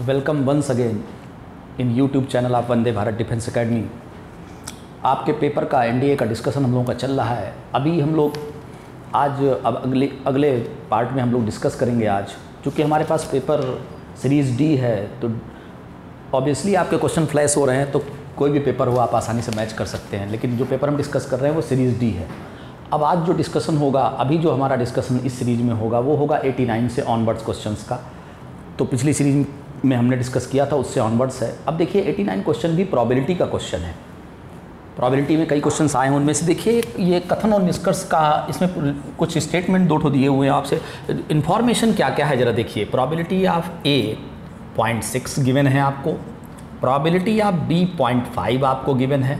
Welcome once again in YouTube channel of Vande Bharat defence academy. आपके paper का NDA का discussion हम लोगों का चल रहा है। अभी हम लोग आज अब अगले पार्ट में हम लोग डिस्कस करेंगे आज, क्योंकि हमारे पास पेपर सीरीज़ डी है तो ऑब्वियसली आपके क्वेश्चन फ्लैश हो रहे हैं, तो कोई भी पेपर हो आप आसानी से मैच कर सकते हैं। लेकिन जो पेपर हम डिस्कस कर रहे हैं वो सीरीज़ डी है। अब आज जो डिस्कशन होगा, अभी जो हमारा डिस्कशन इस सीरीज़ में होगा वो होगा 89 से ऑनवर्ड्स क्वेश्चंस का। तो पिछली सीरीज़ में हमने डिस्कस किया था, उससे ऑनवर्ड्स है। अब देखिए 89 क्वेश्चन भी प्रोबेबिलिटी का क्वेश्चन है। प्रोबेबिलिटी में कई क्वेश्चंस आए हैं, उनमें से देखिए ये कथन और निष्कर्ष का, इसमें कुछ स्टेटमेंट दो ठो दिए हुए हैं आपसे। इन्फॉर्मेशन क्या क्या है ज़रा देखिए। प्रोबेबिलिटी ऑफ ए 0.6 गिवन है आपको, प्रोबेबिलिटी ऑफ बी 0.5 आपको गिवन है,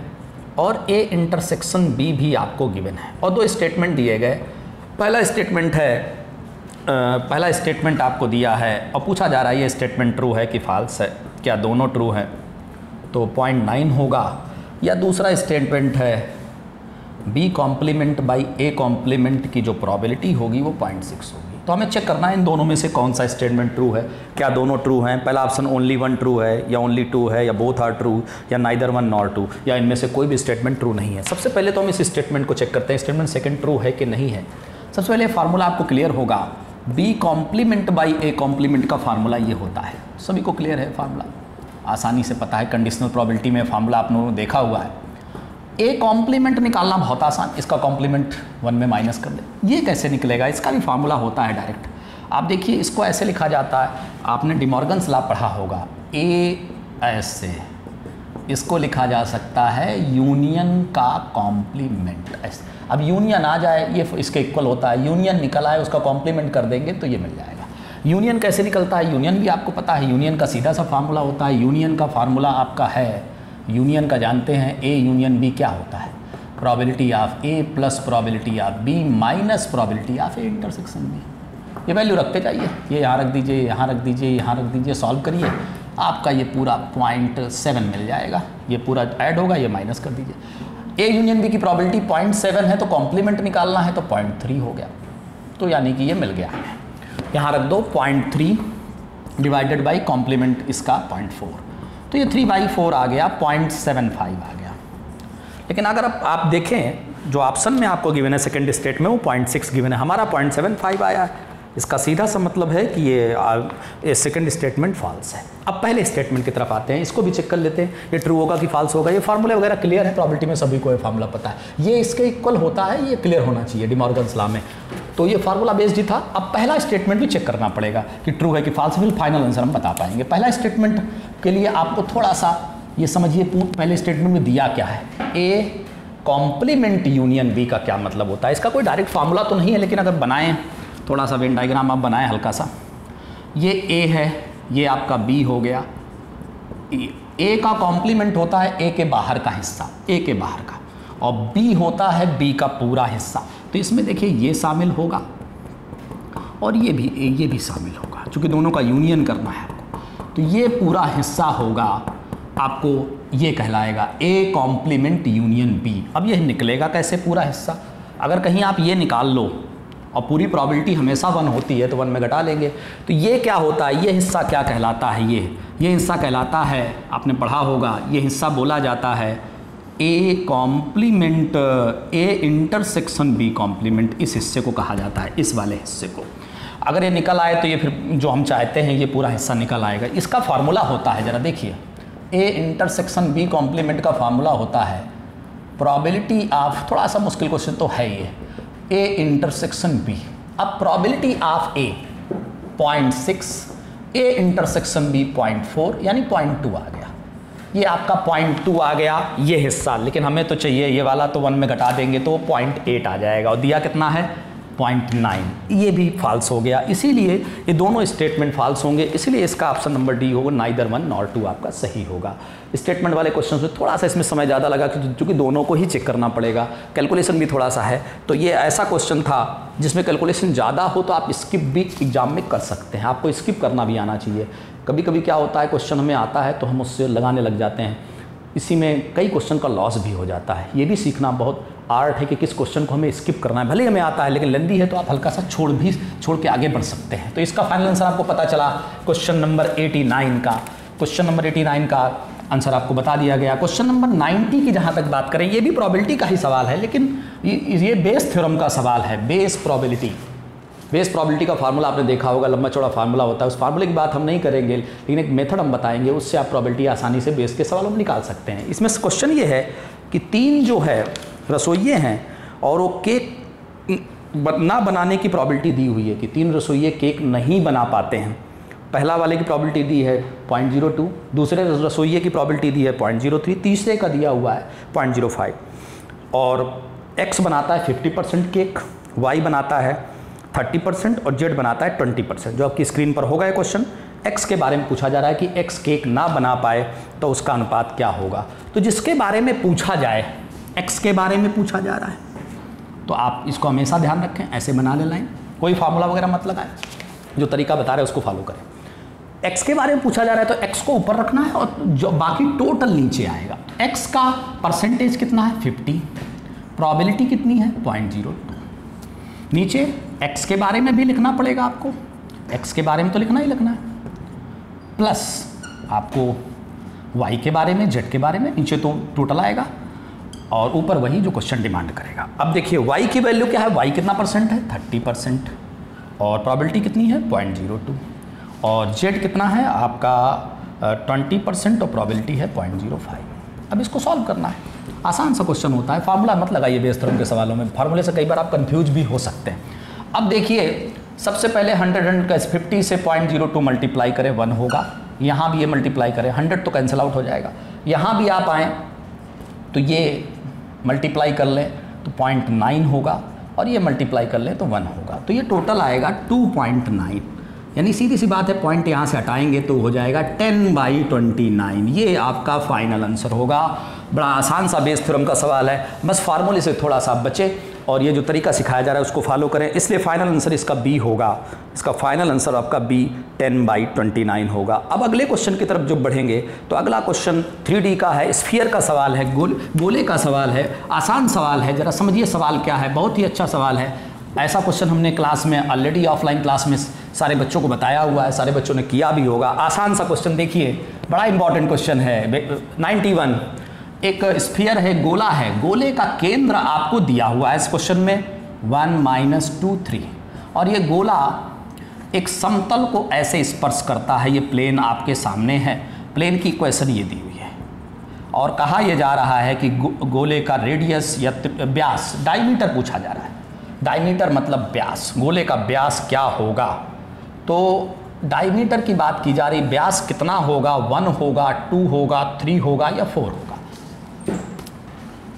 और ए इंटरसेक्शन बी भी आपको गिवन है। और दो स्टेटमेंट दिए गए। पहला स्टेटमेंट आपको दिया है और पूछा जा रहा है ये स्टेटमेंट ट्रू है कि फॉल्स है, क्या दोनों ट्रू हैं, तो 0.9 होगा। या दूसरा स्टेटमेंट है B complement by A complement की जो प्रोबेबिलिटी होगी वो 0.6 होगी। तो हमें चेक करना है इन दोनों में से कौन सा स्टेटमेंट ट्रू है। क्या दोनों ट्रू हैं? पहला ऑप्शन ओनली वन ट्रू है, या ओनली टू है, या बोथ आर ट्रू, या नाइदर वन नॉर टू, या इनमें से कोई भी स्टेटमेंट ट्रू नहीं है। सबसे पहले तो हम इस स्टेटमेंट को चेक करते हैं, स्टेटमेंट सेकंड ट्रू है कि नहीं है। सबसे पहले फार्मूला आपको क्लियर होगा, B complement by A complement का फार्मूला ये होता है। सभी को क्लियर है फार्मूला, आसानी से पता है। कंडीशनल प्रोबेबिलिटी में फार्मूला आप लोगों ने देखा हुआ है। ए कॉम्प्लीमेंट निकालना बहुत आसान, इसका कॉम्प्लीमेंट 1 में माइनस कर दे। ये कैसे निकलेगा? इसका भी फार्मूला होता है डायरेक्ट। आप देखिए इसको ऐसे लिखा जाता है, आपने डिमॉर्गन्स लॉ पढ़ा होगा, ए ऐसे इसको लिखा जा सकता है यूनियन का कॉम्प्लीमेंट ऐसे। अब यूनियन आ जाए ये इसके इक्वल होता है, यूनियन निकल आए उसका कॉम्प्लीमेंट कर देंगे तो ये मिल जाएगा। यूनियन कैसे निकलता है? यूनियन भी आपको पता है, यूनियन का सीधा सा फार्मूला होता है। यूनियन का फार्मूला आपका है, यूनियन का जानते हैं, ए यूनियन बी क्या होता है? Probability of A plus probability of B minus probability of A intersection B. ये वैल्यू रखते जाइए, ये यहाँ रख दीजिए, यहाँ रख दीजिए, यहाँ रख दीजिए, सॉल्व करिए, आपका ये पूरा 0.7 मिल जाएगा। ये पूरा ऐड होगा, ये माइनस कर दीजिए। ए यूनियन बी की प्रोबेबिलिटी 0.7 है तो कॉम्प्लीमेंट निकालना है तो 0.3 हो गया, तो यानी कि ये मिल गया है। यहाँ रख दो 0.3 डिवाइडेड बाई कॉम्प्लीमेंट इसका 0.4, तो ये 3/4 आ गया, 0.75 आ गया। लेकिन अगर आप देखें जो ऑप्शन में आपको गिवन है सेकंड स्टेट में वो 0.6 गिवन है, हमारा 0.75 आया है। इसका सीधा सा मतलब है कि ये सेकंड स्टेटमेंट फॉल्स है। अब पहले स्टेटमेंट की तरफ आते हैं, इसको भी चेक कर लेते हैं ये ट्रू होगा कि फॉल्स होगा। ये फार्मूले वगैरह क्लियर है, प्रोबेबिलिटी में सभी को ये फार्मूला पता है, ये इसके इक्वल होता है, ये क्लियर होना चाहिए डिमॉर्गन्स लॉ में। तो ये फार्मूला बेस्ड ही था। अब पहला स्टेटमेंट भी चेक करना पड़ेगा कि ट्रू है कि फॉल्स, फिर फाइनल आंसर हम बता पाएंगे। पहला स्टेटमेंट के लिए आपको थोड़ा सा ये समझिए, पहले स्टेटमेंट में दिया क्या है, ए कॉम्प्लीमेंट यूनियन बी का क्या मतलब होता है। इसका कोई डायरेक्ट फार्मूला तो नहीं है, लेकिन अगर बनाएं थोड़ा सा वेन डायग्राम आप बनाएं हल्का सा, ये ए है, ये आपका बी हो गया। ए का कॉम्प्लीमेंट होता है ए के बाहर का हिस्सा, ए के बाहर का, और बी होता है बी का पूरा हिस्सा। तो इसमें देखिए ये शामिल होगा और ये भी शामिल होगा, क्योंकि दोनों का यूनियन करना है आपको। तो ये पूरा हिस्सा होगा आपको, ये कहलाएगा ए कॉम्प्लीमेंट यूनियन बी। अब ये निकलेगा कैसे पूरा हिस्सा? अगर कहीं आप ये निकाल लो और पूरी प्रोबेबिलिटी हमेशा 1 होती है तो 1 में घटा लेंगे, तो ये क्या होता है, ये हिस्सा क्या कहलाता है? ये हिस्सा कहलाता है, आपने पढ़ा होगा, ये हिस्सा बोला जाता है A complement A intersection B complement. इस हिस्से को कहा जाता है, इस वाले हिस्से को। अगर ये निकल आए तो ये फिर जो हम चाहते हैं ये पूरा हिस्सा निकल आएगा। इसका फार्मूला होता है, ज़रा देखिए, ए इंटरसेक्शन बी कॉम्प्लीमेंट का फार्मूला होता है प्रोबेबिलिटी ऑफ, थोड़ा सा मुश्किल क्वेश्चन तो है ये, ए इंटरसेक्शन बी। अब probability of A 0.6, A intersection B 0.4, यानी 0.2 आ गया। ये आपका 0.2 आ गया ये हिस्सा, लेकिन हमें तो चाहिए ये वाला, तो 1 में घटा देंगे तो 0.8 आ जाएगा, और दिया कितना है 0.9। ये भी फॉल्स हो गया, इसीलिए ये दोनों स्टेटमेंट फॉल्स होंगे, इसलिए इसका ऑप्शन नंबर डी होगा, नाइदर वन नॉर टू आपका सही होगा। स्टेटमेंट वाले क्वेश्चन में थोड़ा सा इसमें समय ज़्यादा लगा क्योंकि दोनों को ही चेक करना पड़ेगा, कैलकुलेशन भी थोड़ा सा है। तो ये ऐसा क्वेश्चन था जिसमें कैलकुलेशन ज़्यादा हो तो आप स्किप भी एग्जाम में कर सकते हैं, आपको स्किप करना भी आना चाहिए। कभी कभी क्या होता है, क्वेश्चन हमें आता है तो हम उससे लगाने लग जाते हैं, इसी में कई क्वेश्चन का लॉस भी हो जाता है। ये भी सीखना बहुत आर्ट है कि किस क्वेश्चन को हमें स्किप करना है। भले हमें आता है लेकिन लेंदी है तो आप हल्का सा छोड़ के आगे बढ़ सकते हैं। तो इसका फाइनल आंसर आपको पता चला क्वेश्चन नंबर 89 का। क्वेश्चन नंबर 89 का आंसर आपको बता दिया गया। क्वेश्चन नंबर 90 की जहाँ तक बात करें, ये भी प्रोबेबिलिटी का ही सवाल है, लेकिन ये बेस थ्योरम का सवाल है। बेस प्रोबेबिलिटी का फार्मूला आपने देखा होगा, लंबा चौड़ा फार्मूला होता है। उस फार्मूले की बात हम नहीं करेंगे, लेकिन एक मेथड हम बताएंगे, उससे आप प्रोबेबिलिटी आसानी से बेस के सवालों में निकाल सकते हैं। इसमें क्वेश्चन ये है कि 3 जो है रसोइये हैं और वो केक ना बनाने की प्रोबेबिलिटी दी हुई है कि 3 रसोइये केक नहीं बना पाते हैं। पहला वाले की प्रोबेबिलिटी दी है 0.02, दूसरे रसोइये की प्रोबेबिलिटी दी है 0.03, तीसरे का दिया हुआ है 0.05। और x बनाता है 50% केक, y बनाता है 30% और z बनाता है 20%। जो आपकी स्क्रीन पर होगा ये क्वेश्चन, x के बारे में पूछा जा रहा है कि x केक ना बना पाए तो उसका अनुपात क्या होगा। तो जिसके बारे में पूछा जाए, x के बारे में पूछा जा रहा है, तो आप इसको हमेशा ध्यान रखें, ऐसे बना ले लाइन, कोई फार्मूला वगैरह मत लगाएं, जो तरीका बता रहे हैं उसको फॉलो करें। x के बारे में पूछा जा रहा है तो x को ऊपर रखना है और जो बाकी टोटल नीचे आएगा। x का परसेंटेज कितना है 50, प्रोबेबिलिटी कितनी है 0.02। नीचे x के बारे में भी लिखना पड़ेगा आपको, x के बारे में तो लिखना ही लिखना है, प्लस आपको y के बारे में, z के बारे में, नीचे तो टोटल आएगा और ऊपर वही जो क्वेश्चन डिमांड करेगा। अब देखिए y की वैल्यू क्या है, y कितना परसेंट है 30% और प्रोबेबिलिटी कितनी है 0.02 और z कितना है आपका 20% और प्रोबेबिलिटी है 0.05। अब इसको सॉल्व करना है, आसान सा क्वेश्चन होता है, फार्मूला मत लगाइए बेस थ्योरम के सवालों में, फार्मूले से कई बार आप कंफ्यूज भी हो सकते हैं। अब देखिए सबसे पहले 100 का 50 से 0.02 मल्टीप्लाई करें 1 होगा, यहाँ भी ये मल्टीप्लाई करें 100 तो कैंसिल आउट हो जाएगा, यहाँ भी आप आएँ तो ये मल्टीप्लाई कर लें तो 0.9 होगा और ये मल्टीप्लाई कर लें तो 1 होगा, तो ये टोटल आएगा 2.9। यानी सीधी सी बात है, पॉइंट यहाँ से हटाएंगे तो हो जाएगा 10/29। ये आपका फाइनल आंसर होगा। बड़ा आसान सा बेस थ्योरम का सवाल है, बस फार्मूले से थोड़ा सा बचे और ये जो तरीका सिखाया जा रहा है उसको फॉलो करें, इसलिए फाइनल आंसर इसका बी होगा। इसका फाइनल आंसर आपका बी 10/29 होगा। अब अगले क्वेश्चन की तरफ जब बढ़ेंगे तो अगला क्वेश्चन 3D का है, स्फीयर का सवाल है, गोले का सवाल है, आसान सवाल है। जरा समझिए सवाल क्या है, बहुत ही अच्छा सवाल है। ऐसा क्वेश्चन हमने क्लास में ऑलरेडी ऑफलाइन क्लास में सारे बच्चों को बताया हुआ है, सारे बच्चों ने किया भी होगा। आसान सा क्वेश्चन देखिए, बड़ा इंपॉर्टेंट क्वेश्चन है 91। एक स्फीयर है, गोला है, गोले का केंद्र आपको दिया हुआ है इस क्वेश्चन में 1 - 2 3 और ये गोला एक समतल को ऐसे स्पर्श करता है। ये प्लेन आपके सामने है, प्लेन की इक्वेशन ये दी हुई है और कहा यह जा रहा है कि गोले का रेडियस या व्यास, डायमीटर पूछा जा रहा है। डायमीटर मतलब व्यास, गोले का व्यास क्या होगा। तो डायमीटर की बात की जा रही, व्यास कितना होगा, 1 होगा, 2 होगा, 3 होगा या 4 होगा।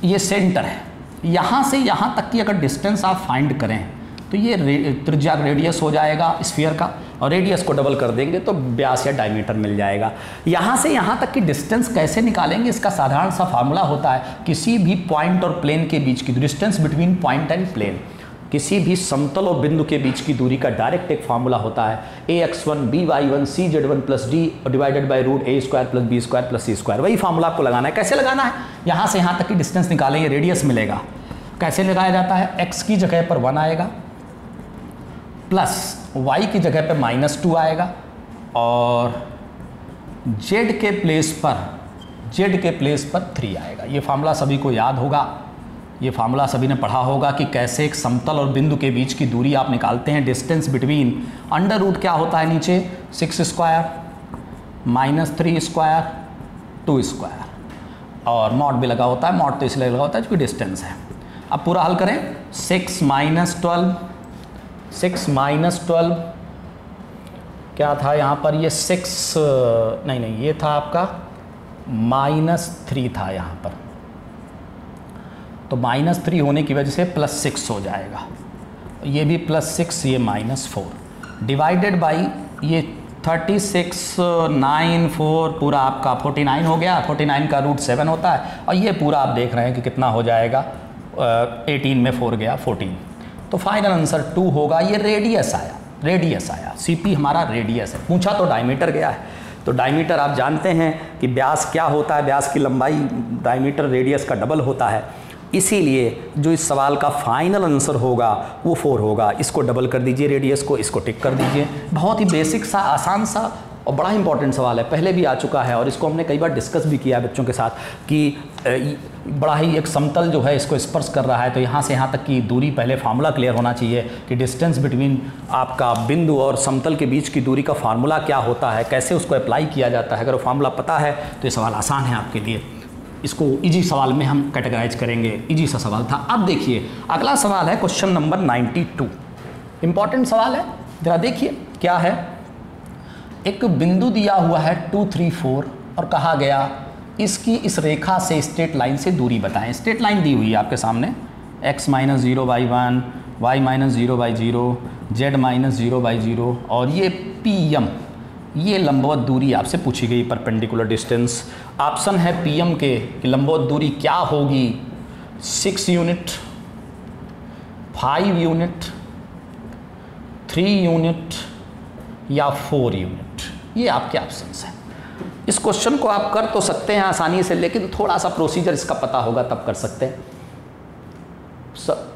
ये सेंटर है, यहाँ से यहाँ तक की अगर डिस्टेंस आप फाइंड करें तो ये त्रिज्या रेडियस हो जाएगा स्फीयर का और रेडियस को डबल कर देंगे तो व्यास या डायमीटर मिल जाएगा। यहाँ से यहाँ तक की डिस्टेंस कैसे निकालेंगे, इसका साधारण सा फार्मूला होता है, किसी भी पॉइंट और प्लेन के बीच की distance between point and plane, किसी भी समतल और बिंदु के बीच की दूरी का डायरेक्ट एक फार्मूला होता है ax1 by1 cz1 + d divided by √a² + b² + c²। वही फार्मूला आपको लगाना है। कैसे लगाना है, यहाँ से यहाँ तक की डिस्टेंस निकालेंगे, रेडियस मिलेगा। कैसे लगाया जाता है, x की जगह पर 1 आएगा प्लस y की जगह पर -2 आएगा और z के प्लेस पर 3 आएगा। ये फार्मूला सभी को याद होगा, ये फार्मूला सभी ने पढ़ा होगा कि कैसे एक समतल और बिंदु के बीच की दूरी आप निकालते हैं। डिस्टेंस बिटवीन √ क्या होता है नीचे 6² -3² 2² और मॉड भी लगा होता है। मॉड तो इसलिए लगा होता है क्योंकि डिस्टेंस है। अब पूरा हल करें, 6 - 12 क्या था यहाँ पर, ये 6 नहीं ये था आपका -3 था यहाँ पर, तो -3 होने की वजह से +6 हो जाएगा, ये भी +6, ये -4 डिवाइडेड बाई ये 36 9 4 पूरा आपका 49 हो गया। 49 का √7 होता है और ये पूरा आप देख रहे हैं कि कितना हो जाएगा, 18 में 4 गया 14, तो फाइनल आंसर 2 होगा। ये रेडियस आया, CP हमारा रेडियस है, पूछा तो डायमीटर गया है। तो डायमीटर आप जानते हैं कि व्यास क्या होता है, व्यास की लंबाई डायमीटर रेडियस का डबल होता है, इसीलिए जो इस सवाल का फाइनल आंसर होगा वो 4 होगा। इसको डबल कर दीजिए रेडियस को, इसको टिक कर दीजिए। बहुत ही बेसिक सा, आसान सा और बड़ा इंपॉर्टेंट सवाल है, पहले भी आ चुका है और इसको हमने कई बार डिस्कस भी किया है बच्चों के साथ कि बड़ा ही एक समतल जो है इसको स्पर्श कर रहा है, तो यहाँ से यहाँ तक की दूरी, पहले फार्मूला क्लियर होना चाहिए कि डिस्टेंस बिटवीन आपका बिंदु और समतल के बीच की दूरी का फार्मूला क्या होता है, कैसे उसको अप्लाई किया जाता है। अगर वो फार्मूला पता है तो ये सवाल आसान है आपके लिए, इसको इजी सवाल में हम कैटेगराइज करेंगे। इजी सा सवाल था। अब देखिए अगला सवाल है क्वेश्चन नंबर 92, इंपॉर्टेंट सवाल है, जरा देखिए क्या है। एक बिंदु दिया हुआ है 2, 3, 4 और कहा गया इसकी इस रेखा से स्ट्रेट लाइन से दूरी बताएं। स्ट्रेट लाइन दी हुई है आपके सामने, x - 0/1, y - 0/0, z - 0/0 और ये pm, ये लंबवत दूरी आपसे पूछी गई, परपेंडिकुलर डिस्टेंस। ऑप्शन है pm के कि लंबवत दूरी क्या होगी, 6 यूनिट, 5 यूनिट, 3 यूनिट या 4 यूनिट। ये आपके ऑप्शंस हैं। इस क्वेश्चन को आप कर तो सकते हैं आसानी से, लेकिन थोड़ा सा प्रोसीजर इसका पता होगा तब कर सकते हैं।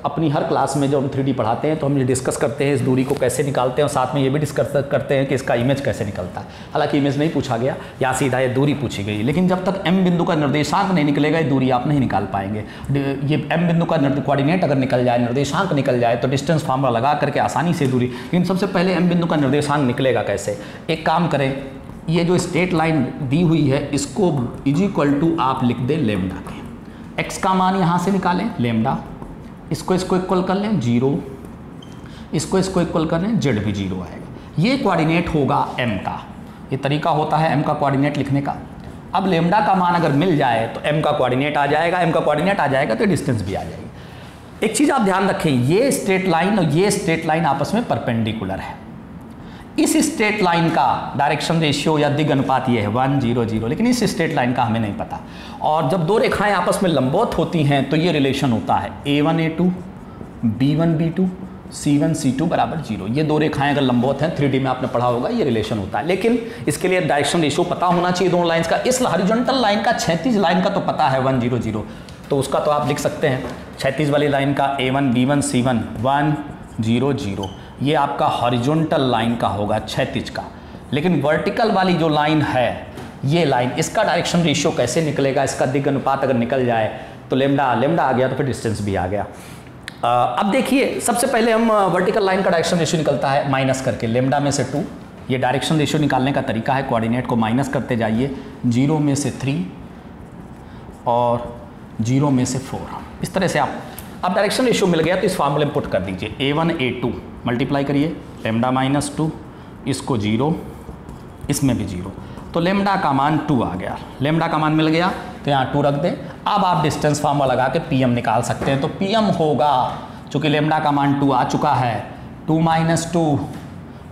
अपनी हर क्लास में जो हम 3D पढ़ाते हैं तो हम ये डिस्कस करते हैं इस दूरी को कैसे निकालते हैं और साथ में ये भी डिस्कस करते हैं कि इसका इमेज कैसे निकलता है। हालांकि इमेज नहीं पूछा गया, यहाँ सीधा ये दूरी पूछी गई, लेकिन जब तक m बिंदु का निर्देशांक नहीं निकलेगा ये दूरी आप नहीं निकाल पाएंगे। ये m बिंदु का कोऑर्डिनेट अगर निकल जाए, निर्देशांक निकल जाए तो डिस्टेंस फार्मूला लगा करके आसानी से दूरी, लेकिन सबसे पहले m बिंदु का निर्देशांक निकलेगा कैसे। एक काम करें, ये जो स्ट्रेट लाइन दी हुई है इसको = आप लिख दें लेमडा के, x का मान यहाँ से निकालें लेमडा, इसको इक्वल कर लें 0, इसको इक्वल कर लें, z भी 0 आएगा। ये कोऑर्डिनेट होगा m का, ये तरीका होता है m का कोऑर्डिनेट लिखने का। अब लेमडा का मान अगर मिल जाए तो m का कोऑर्डिनेट आ जाएगा, m का कोऑर्डिनेट आ जाएगा तो डिस्टेंस भी आ जाएगी। एक चीज़ आप ध्यान रखें, ये स्ट्रेट लाइन और ये स्ट्रेट लाइन आपस में परपेंडिकुलर है। इस स्ट्रेट लाइन का डायरेक्शन रेशियो या दिग अनुपात ये है 1, 0, 0, लेकिन इस स्ट्रेट लाइन का हमें नहीं पता। और जब दो रेखाएं आपस में लंबवत होती हैं तो ये रिलेशन होता है A1, A2, B1, B2, C1, C2 = 0। ये दो रेखाएं अगर लंबवत हैं, 3D में आपने पढ़ा होगा, ये रिलेशन होता है। लेकिन इसके लिए डायरेक्शन रेशियो पता होना चाहिए दोनों लाइन्स का। इस हॉरिजॉन्टल लाइन का क्षैतिज लाइन का तो पता है 1, 0, 0, तो उसका तो आप लिख सकते हैं। क्षैतिज वाली लाइन का A1, B1, C1 1, 0, 0, ये आपका हॉरिजॉन्टल लाइन का होगा, क्षैतिज का। लेकिन वर्टिकल वाली जो लाइन है, ये लाइन, इसका डायरेक्शन रेशियो कैसे निकलेगा, इसका दिग अनुपात अगर निकल जाए तो लेमडा आ गया तो फिर डिस्टेंस भी आ गया। अब देखिए सबसे पहले हम वर्टिकल लाइन का डायरेक्शन रेशियो निकलता है माइनस करके, लेमडा में से 2, ये डायरेक्शन रेशियो निकालने का तरीका है। कोऑर्डिनेट को माइनस करते जाइए, 0 में से 3 और 0 में से 4, इस तरह से आप। अब डायरेक्शन रेशियो मिल गया तो इस फार्मूले में पुट कर दीजिए, A1, A2 मल्टीप्लाई करिए, लेमडा - 2, इसको 0, इसमें भी 0, तो लेमडा का मान 2 आ गया। लेमडा का मान मिल गया तो यहाँ 2 रख दें। अब आप डिस्टेंस फार्मूला लगा के pm निकाल सकते हैं। तो pm होगा, चूँकि लेमडा का मान 2 आ चुका है, 2 - 2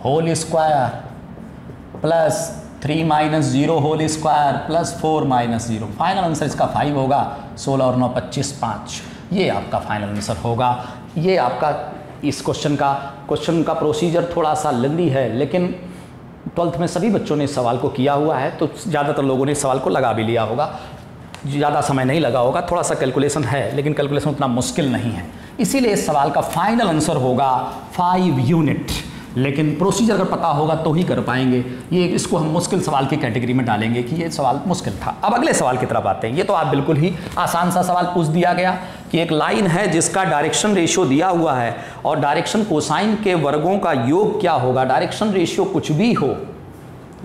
whole square plus 3 - 0 whole square plus 4 - 0। Final answer इसका 5 होगा। 16 और 9 25, 5, ये आपका फाइनल आंसर होगा। ये आपका इस क्वेश्चन का प्रोसीजर थोड़ा सा लेंदी है, लेकिन 12th में सभी बच्चों ने इस सवाल को किया हुआ है, तो ज़्यादातर लोगों ने इस सवाल को लगा भी लिया होगा। ज़्यादा समय नहीं लगा होगा, थोड़ा सा कैलकुलेशन है, लेकिन कैलकुलेशन उतना मुश्किल नहीं है। इसीलिए इस सवाल का फाइनल आंसर होगा 5 यूनिट। लेकिन प्रोसीजर अगर पता होगा तो ही कर पाएंगे। ये इसको हम मुश्किल सवाल की कैटेगरी में डालेंगे कि ये सवाल मुश्किल था। अब अगले सवाल की तरफ आते हैं। ये तो आप बिल्कुल ही आसान सा सवाल पूछ दिया गया कि एक लाइन है जिसका डायरेक्शन रेशियो दिया हुआ है और डायरेक्शन कोसाइन के वर्गों का योग क्या होगा। डायरेक्शन रेशियो कुछ भी हो,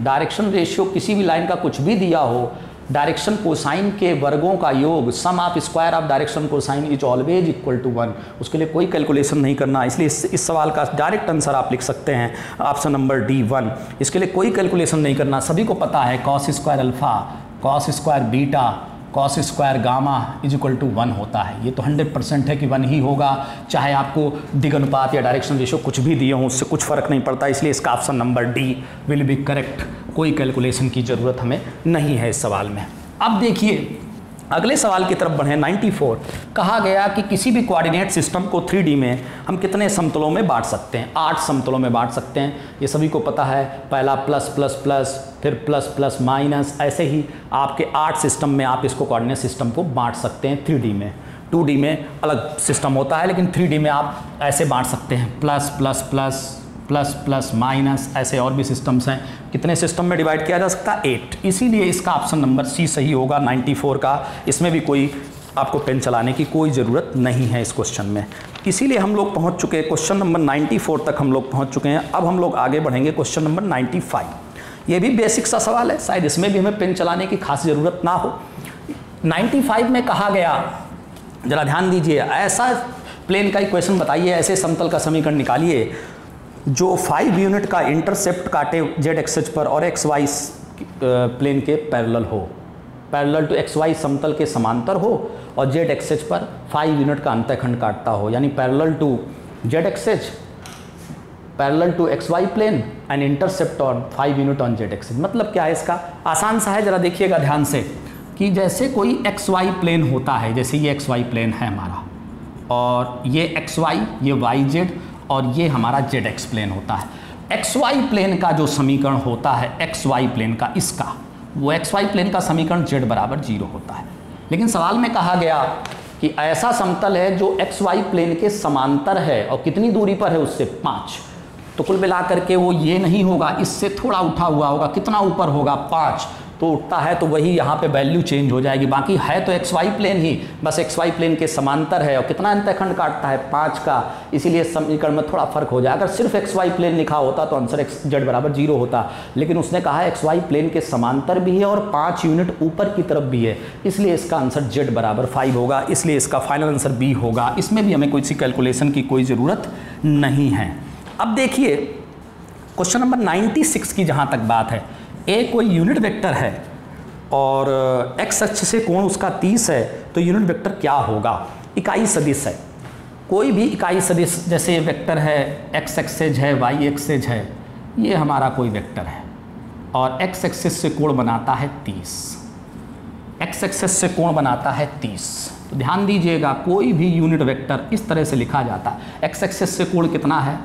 डायरेक्शन रेशियो किसी भी लाइन का कुछ भी दिया हो, डायरेक्शन कोसाइन के वर्गों का योग, sum of square of direction cosine is always equal to 1। उसके लिए कोई कैलकुलेशन नहीं करना, इसलिए इस सवाल का डायरेक्ट आंसर आप लिख सकते हैं ऑप्शन नंबर D 1। इसके लिए कोई कैलकुलेशन नहीं करना, सभी को पता है cos square alpha, cos square beta, cos square gamma is equal to 1 होता है। ये तो 100% है कि 1 ही होगा, चाहे आपको दिग अनुपात या डायरेक्शन रेशियो कुछ भी दिए हों, उससे कुछ फ़र्क नहीं पड़ता। इसलिए इसका option number D will be correct. कोई कैलकुलेशन की ज़रूरत हमें नहीं है इस सवाल में। अब देखिए अगले सवाल की तरफ बढ़े। 94 कहा गया कि किसी भी कोऑर्डिनेट सिस्टम को 3D में हम कितने समतलों में बांट सकते हैं? 8 समतलों में बांट सकते हैं। ये सभी को पता है, पहला प्लस प्लस प्लस, फिर प्लस प्लस माइनस, ऐसे ही आपके 8 सिस्टम में आप इसको कोऑर्डिनेट सिस्टम को बांट सकते हैं 3D में। 2D में अलग सिस्टम होता है, लेकिन 3D में आप ऐसे बांट सकते हैं, plus plus plus plus plus minus, ऐसे और भी सिस्टम्स हैं। कितने सिस्टम में डिवाइड किया जा सकता है? 8। इसीलिए इसका ऑप्शन नंबर सी सही होगा 94 का। इसमें भी कोई आपको पेन चलाने की कोई ज़रूरत नहीं है इस क्वेश्चन में। इसीलिए हम लोग पहुंच चुके हैं, क्वेश्चन नंबर 94 तक हम लोग पहुंच चुके हैं। अब हम लोग आगे बढ़ेंगे क्वेश्चन नंबर 95। ये भी बेसिक सा सवाल है, शायद इसमें भी हमें पेन चलाने की खास ज़रूरत ना हो। 95 में कहा गया, ज़रा ध्यान दीजिए, ऐसा प्लेन का इक्वेशन बताइए, ऐसे समतल का समीकरण निकालिए जो 5 यूनिट का इंटरसेप्ट काटे जेड एक्सिस पर और एक्स वाई प्लेन के पैरेलल हो, पैरेलल टू एक्स वाई समतल के समांतर हो, और जेड एक्सिस पर 5 यूनिट का अंतःखंड काटता हो, यानी parallel to Z axis, parallel to X Y plane and intercept on 5 unit on Z axis. मतलब क्या है इसका? आसान सा है, ज़रा देखिएगा ध्यान से कि जैसे कोई एक्स वाई प्लेन होता है, जैसे ये एक्स वाई प्लेन है हमारा, और ये एक्स वाई, ये वाई जेड, और ये हमारा जेड एक्स प्लेन होता है। एक्स वाई प्लेन का जो समीकरण होता है एक्स वाई प्लेन का, इसका वो एक्स वाई प्लेन का समीकरण जेड बराबर 0 होता है। लेकिन सवाल में कहा गया कि ऐसा समतल है जो एक्स वाई प्लेन के समांतर है और कितनी दूरी पर है उससे? 5। तो कुल मिलाकर के वो ये नहीं होगा, इससे थोड़ा उठा हुआ होगा। कितना ऊपर होगा? 5। तो उठता है तो वही यहाँ पे वैल्यू चेंज हो जाएगी। बाकी है तो एक्स वाई प्लेन ही, बस एक्स वाई प्लेन के समांतर है। और कितना अंतःखंड काटता है? 5 का। इसीलिए समीकरण में थोड़ा फर्क हो जाए। अगर सिर्फ एक्स वाई प्लेन लिखा होता तो आंसर एक्स जेड बराबर 0 होता, लेकिन उसने कहा एक्स वाई प्लेन के समांतर भी है और 5 यूनिट ऊपर की तरफ भी है, इसलिए इसका आंसर जेड बराबर 5 होगा। इसलिए इसका फाइनल आंसर बी होगा। इसमें भी हमें कोई सी कैलकुलेशन की कोई ज़रूरत नहीं है। अब देखिए क्वेश्चन नंबर 96 की जहाँ तक बात है, ए कोई यूनिट वेक्टर है और एक्स अक्ष से कोण उसका 30 है, तो यूनिट वेक्टर क्या होगा? इकाई सदिश है। कोई भी इकाई सदिश, जैसे ये वेक्टर है, एक्स एक्सेज है, वाई एक्सेज है, ये हमारा कोई वेक्टर है और एक्स एक्सेस से कोण बनाता है 30, एक्स एक्सेस से कोण बनाता है 30। तो ध्यान दीजिएगा, कोई भी यूनिट वेक्टर इस तरह से लिखा जाता है। एक्स एक्सेस से कोण कितना है?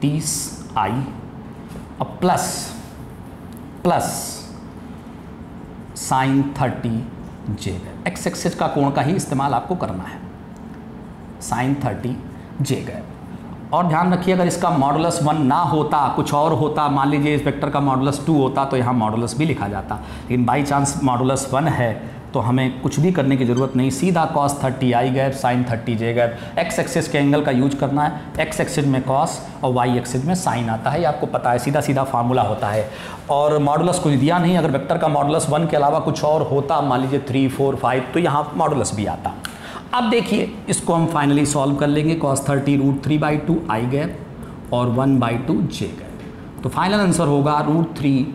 30 आई, और प्लस प्लस साइन 30 जे। एक्स एक्सिस का कोण का ही इस्तेमाल आपको करना है, साइन 30 जे गए। और ध्यान रखिए, अगर इसका मॉडुलस 1 ना होता, कुछ और होता, मान लीजिए इस वेक्टर का मॉडुलस 2 होता, तो यहाँ मॉडुलस भी लिखा जाता। लेकिन बाई चांस मॉडुलस 1 है तो हमें कुछ भी करने की ज़रूरत नहीं, सीधा cos 30 आई गए, साइन 30 जे गए। एक्स एक्सिस के एंगल का यूज करना है, एक्स एक्सिस में cos और वाई एक्सिस में साइन आता है, ये आपको पता है, सीधा सीधा फार्मूला होता है। और मॉडुलस कुछ दिया नहीं, अगर वेक्टर का मॉडुलस 1 के अलावा कुछ और होता, मान लीजिए 3, 4, 5, तो यहाँ मॉडुलस भी आता। अब देखिए इसको हम फाइनली सॉल्व कर लेंगे। cos 30 √3/2 आई गए और 1/2 जे गए। तो फाइनल आंसर होगा √3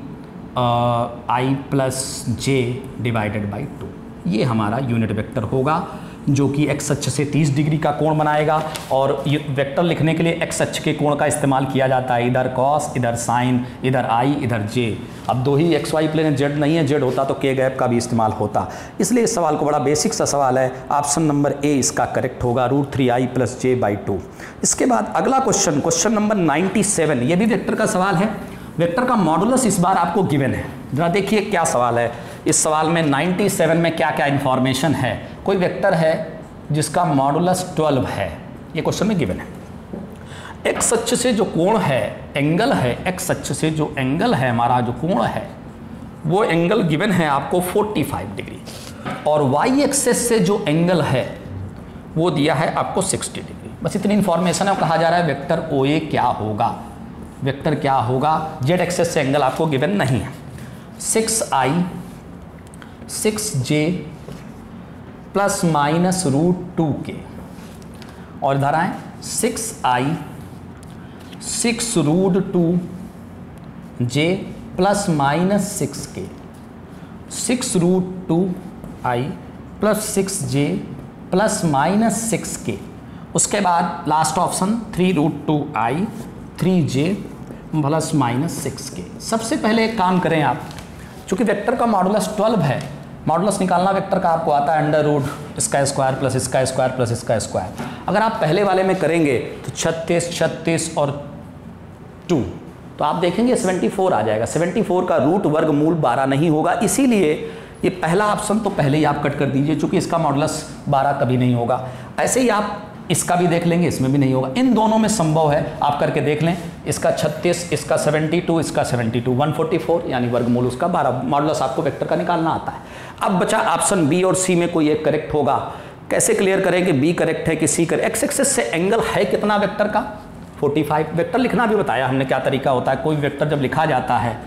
आई प्लस जे डिवाइडेड बाई 2। ये हमारा यूनिट वेक्टर होगा जो कि एक्स अक्ष से 30 डिग्री का कोण बनाएगा। और वेक्टर लिखने के लिए एक्स अक्ष के कोण का इस्तेमाल किया जाता है, इधर cos, इधर साइन, इधर आई, इधर जे। अब दो ही एक्स वाई प्लेन है, जेड नहीं है, जेड होता तो के गैप का भी इस्तेमाल होता। इसलिए इस सवाल को बड़ा बेसिक सा सवाल है, ऑप्शन नंबर ए इसका करेक्ट होगा, √3 आई प्लस जे बाई 2। इसके बाद अगला क्वेश्चन, क्वेश्चन नंबर 97, ये भी वेक्टर का सवाल है। वेक्टर का मॉडुलस इस बार आपको गिवन है। जरा देखिए क्या सवाल है। इस सवाल में 97 में क्या क्या इन्फॉर्मेशन है। कोई वेक्टर है जिसका मॉडुलस 12 है, ये क्वेश्चन में गिवन है। एक्स अक्ष से जो कोण है, एंगल है, एक्स अक्ष से जो एंगल है हमारा, जो कोण है, वो एंगल गिवन है आपको 45 डिग्री। और वाई एक्सेस से जो एंगल है वो दिया है आपको 60 डिग्री। बस इतनी इन्फॉर्मेशन है। कहा जा रहा है वेक्टर ओ ए क्या होगा, वेक्टर क्या होगा। जेड एक्सेस से एंगल आपको गिवन नहीं है। 6i 6j plus minus √2k, और इधर आए 6i 6√2j plus minus 6k, 6√2i plus 6j plus minus 6k। उसके बाद last option 3√2i 3j plus minus 6k। सबसे पहले एक काम करें आप, चूँकि वेक्टर का मॉडुलस 12 है, मॉडुलस निकालना वेक्टर का आपको आता है अंडर रूट इसका स्क्वायर प्लस इसका स्क्वायर प्लस इसका स्क्वायर। अगर आप पहले वाले में करेंगे तो 36 और 2 तो आप देखेंगे 74 आ जाएगा। 74 का रूट वर्गमूल 12 नहीं होगा, इसीलिए ये पहला ऑप्शन तो पहले ही आप कट कर दीजिए, चूंकि इसका मॉडुलस 12 कभी नहीं होगा। ऐसे ही आप इसका भी देख लेंगे, इसमें भी नहीं होगा। इन दोनों में संभव है, आप करके देख लें। इसका 36, इसका 72, इसका 72, 144 यानी वर्गमूल उसका 12। मॉडुलस आपको वेक्टर का निकालना आता है। अब बचा ऑप्शन बी और सी में कोई एक करेक्ट होगा। कैसे क्लियर करें कि बी करेक्ट है कि सी करेक्ट? एक्स एक्सिस से एंगल है कितना वेक्टर का? 45। वेक्टर लिखना भी बताया हमने क्या तरीका होता है। कोई वेक्टर जब लिखा जाता है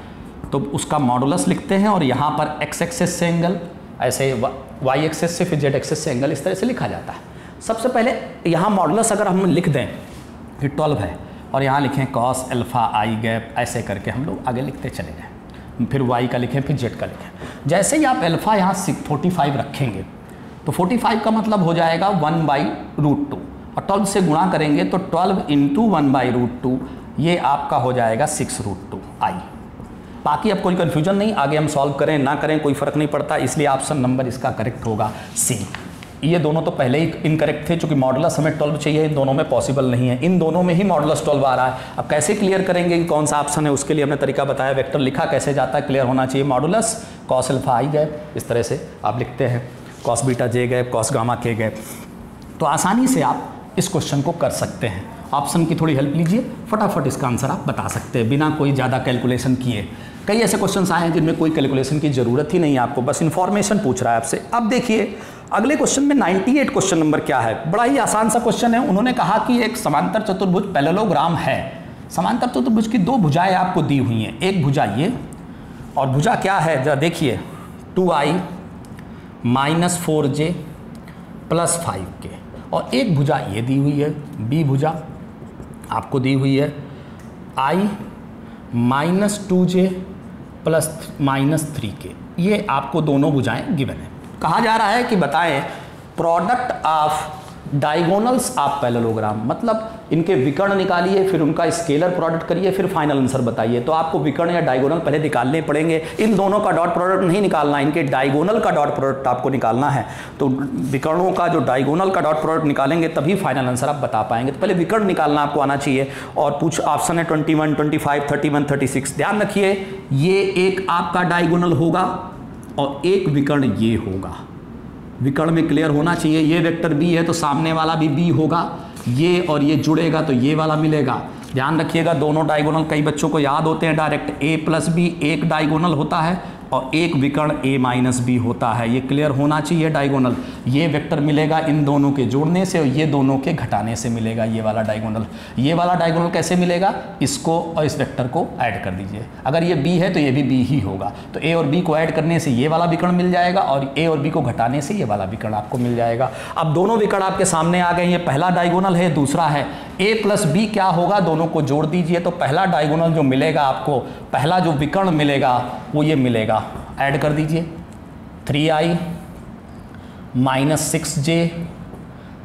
तो उसका मॉडुलस लिखते हैं और यहाँ पर एक्स एक्सिस से एंगल, ऐसे वाई एक्सिस से, फिर जेड एक्सिस से एंगल, इस तरह से लिखा जाता है। सबसे पहले यहाँ मॉडुलस अगर हम लिख दें कि 12 है और यहाँ लिखें कॉस अल्फा आई गैप, ऐसे करके हम लोग आगे लिखते चले जाएं। फिर वाई का लिखें, फिर जेड का लिखें। जैसे ही आप अल्फा यहाँ 45 रखेंगे तो 45 का मतलब हो जाएगा 1/√2 और 12 से गुणा करेंगे तो 12 × 1/√2 ये आपका हो जाएगा 6√2 आई। बाकी अब कोई कन्फ्यूजन नहीं, आगे हम सॉल्व करें ना करें कोई फ़र्क नहीं पड़ता, इसलिए ऑप्शन नंबर इसका करेक्ट होगा सी। ये दोनों तो पहले ही इनकरेक्ट थे, चूंकि मॉडुलस हमें 12 चाहिए, इन दोनों में पॉसिबल नहीं है। इन दोनों में ही मॉडुलस 12 आ रहा है। अब कैसे क्लियर करेंगे कि कौन सा ऑप्शन है, उसके लिए हमने तरीका बताया। वेक्टर लिखा कैसे जाता है, क्लियर होना चाहिए। मॉडुलस कॉस अल्फा आई गैप, इस तरह से आप लिखते हैं, कॉस बीटा जे गैप, कॉस गामा के गैप। तो आसानी से आप इस क्वेश्चन को कर सकते हैं। ऑप्शन की थोड़ी हेल्प लीजिए, फटाफट इसका आंसर आप बता सकते हैं बिना कोई ज़्यादा कैलकुलेशन किए। कई ऐसे क्वेश्चन आए हैं जिनमें कोई कैलकुलेशन की ज़रूरत ही नहीं है, आपको बस इन्फॉर्मेशन पूछ रहा है आपसे। अब देखिए अगले क्वेश्चन में 98 क्वेश्चन नंबर क्या है। बड़ा ही आसान सा क्वेश्चन है। उन्होंने कहा कि एक समांतर चतुर्भुज पैरेललोग्राम है। समांतर चतुर्भुज की 2 भुजाएं आपको दी हुई हैं, एक भुजा ये और भुजा क्या है जरा देखिए 2i - 4j + 5k, और एक भुजा ये दी हुई है, बी भुजा आपको दी हुई है i - 2j + -3k। ये आपको दोनों भुजाएं गिवन है। कहा जा रहा है कि बताएं product of diagonals of parallelogram, मतलब इनके विकर्ण निकालिए, फिर उनका स्केलर प्रोडक्ट करिए, फिर फाइनल आंसर बताइए। तो आपको विकर्ण या डायगोनल पहले निकालने पड़ेंगे। इन दोनों का डॉट प्रोडक्ट नहीं निकालना, इनके डायगोनल का डॉट प्रोडक्ट आपको निकालना है। तो विकर्णों का जो डायगोनल का डॉट प्रोडक्ट निकालेंगे तभी फाइनल आंसर आप बता पाएंगे। तो पहले विकर्ण निकालना आपको आना चाहिए। और कुछ ऑप्शन है 21, 25, 31, 36। ध्यान रखिए ये एक आपका डायगोनल होगा और एक विकर्ण ये होगा। विकर्ण में क्लियर होना चाहिए। ये वेक्टर बी है तो सामने वाला भी बी होगा, ये और ये जुड़ेगा तो ये वाला मिलेगा। ध्यान रखिएगा दोनों डायगोनल कई बच्चों को याद होते हैं डायरेक्ट। a + b एक डायगोनल होता है और एक विकर्ण a - b होता है। ये क्लियर होना चाहिए डायगोनल। ये वेक्टर मिलेगा इन दोनों के जोड़ने से और ये दोनों के घटाने से मिलेगा ये वाला डायगोनल। ये वाला डायगोनल कैसे मिलेगा? इसको और इस वेक्टर को ऐड कर दीजिए। अगर ये b है तो ये भी b ही होगा। तो a और b को ऐड करने से ये वाला विकर्ण मिल जाएगा और a और b को घटाने से ये वाला विकर्ण आपको मिल जाएगा। अब दोनों विकर्ण आपके सामने आ गए। ये पहला डायगोनल है, दूसरा है। a + b क्या होगा? दोनों को जोड़ दीजिए तो पहला डायगोनल जो मिलेगा आपको, पहला जो विकर्ण मिलेगा वो ये मिलेगा। ऐड कर दीजिए 3i - 6j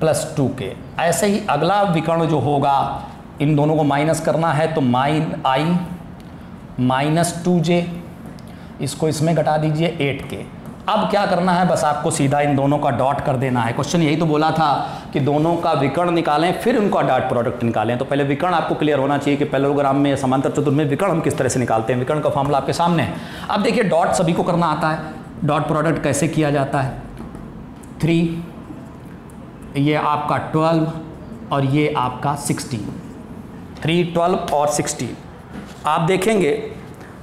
+ 2k। ऐसे ही अगला विकर्ण जो होगा, इन दोनों को माइनस करना है तो -i - 2j, इसको इसमें घटा दीजिए 8k। अब क्या करना है? बस आपको सीधा इन दोनों का डॉट कर देना है। क्वेश्चन यही तो बोला था कि दोनों का विकर्ण निकालें फिर उनका डॉट प्रोडक्ट निकालें। तो पहले विकर्ण आपको क्लियर होना चाहिए कि पैरेललोग्राम में, समांतर चतुर्भुज में विकर्ण हम किस तरह से निकालते हैं। विकर्ण का फॉर्मूला आपके सामने है। अब देखिए डॉट सभी को करना आता है। डॉट प्रोडक्ट कैसे किया जाता है? 3, ये आपका 12 और ये आपका 16। 3, 12 और 16। आप देखेंगे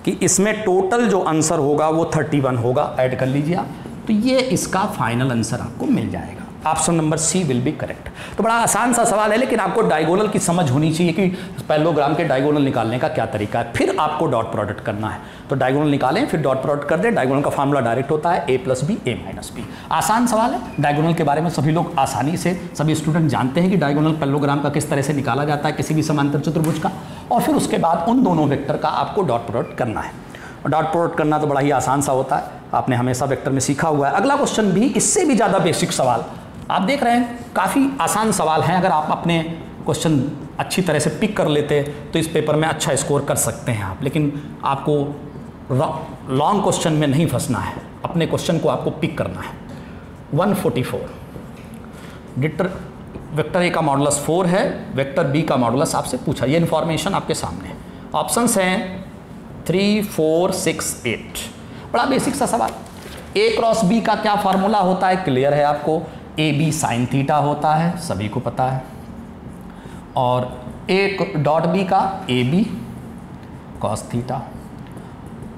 कि इसमें टोटल जो आंसर होगा वो 31 होगा। ऐड कर लीजिए आप, तो ये इसका फाइनल आंसर आपको मिल जाएगा। Option number C will be correct. तो बड़ा आसान सा सवाल है, लेकिन आपको डायगोनल की समझ होनी चाहिए कि पैरेललोग्राम के डायगोनल निकालने का क्या तरीका है। फिर आपको डॉट प्रोडक्ट करना है। तो डायगोनल निकालें फिर डॉट प्रोडक्ट कर दें। डायगोनल का फार्मूला डायरेक्ट होता है a + b a - b। आसान सवाल है। डायगोनल के बारे में सभी लोग आसानी से, सभी स्टूडेंट जानते हैं कि डायगोनल पैरेललोग्राम का किस तरह से निकाला जाता है किसी भी समांतर चतुर्भुज का। और फिर उसके बाद उन दोनों वेक्टर का आपको डॉट प्रोडक्ट करना है। डॉट प्रोडक्ट करना तो बड़ा ही आसान सा होता है, आपने हमेशा वेक्टर में सीखा हुआ है। अगला क्वेश्चन भी इससे भी ज़्यादा बेसिक सवाल आप देख रहे हैं, काफ़ी आसान सवाल हैं। अगर आप अपने क्वेश्चन अच्छी तरह से पिक कर लेते तो इस पेपर में अच्छा स्कोर कर सकते हैं आप। लेकिन आपको लॉन्ग क्वेश्चन में नहीं फंसना है। अपने क्वेश्चन को आपको पिक करना है। 144 वेक्टर ए का मॉडुलस 4 है, वेक्टर बी का मॉडुलस आपसे पूछा, ये इन्फॉर्मेशन आपके सामने है। ऑप्शंस हैं 3, 4, 6, 8। बड़ा बेसिक सा सवाल। ए क्रॉस बी का क्या फार्मूला होता है, क्लियर है आपको। ए बी साइन थीटा होता है, सभी को पता है। और ए डॉट बी का ए बी कॉस थीटा,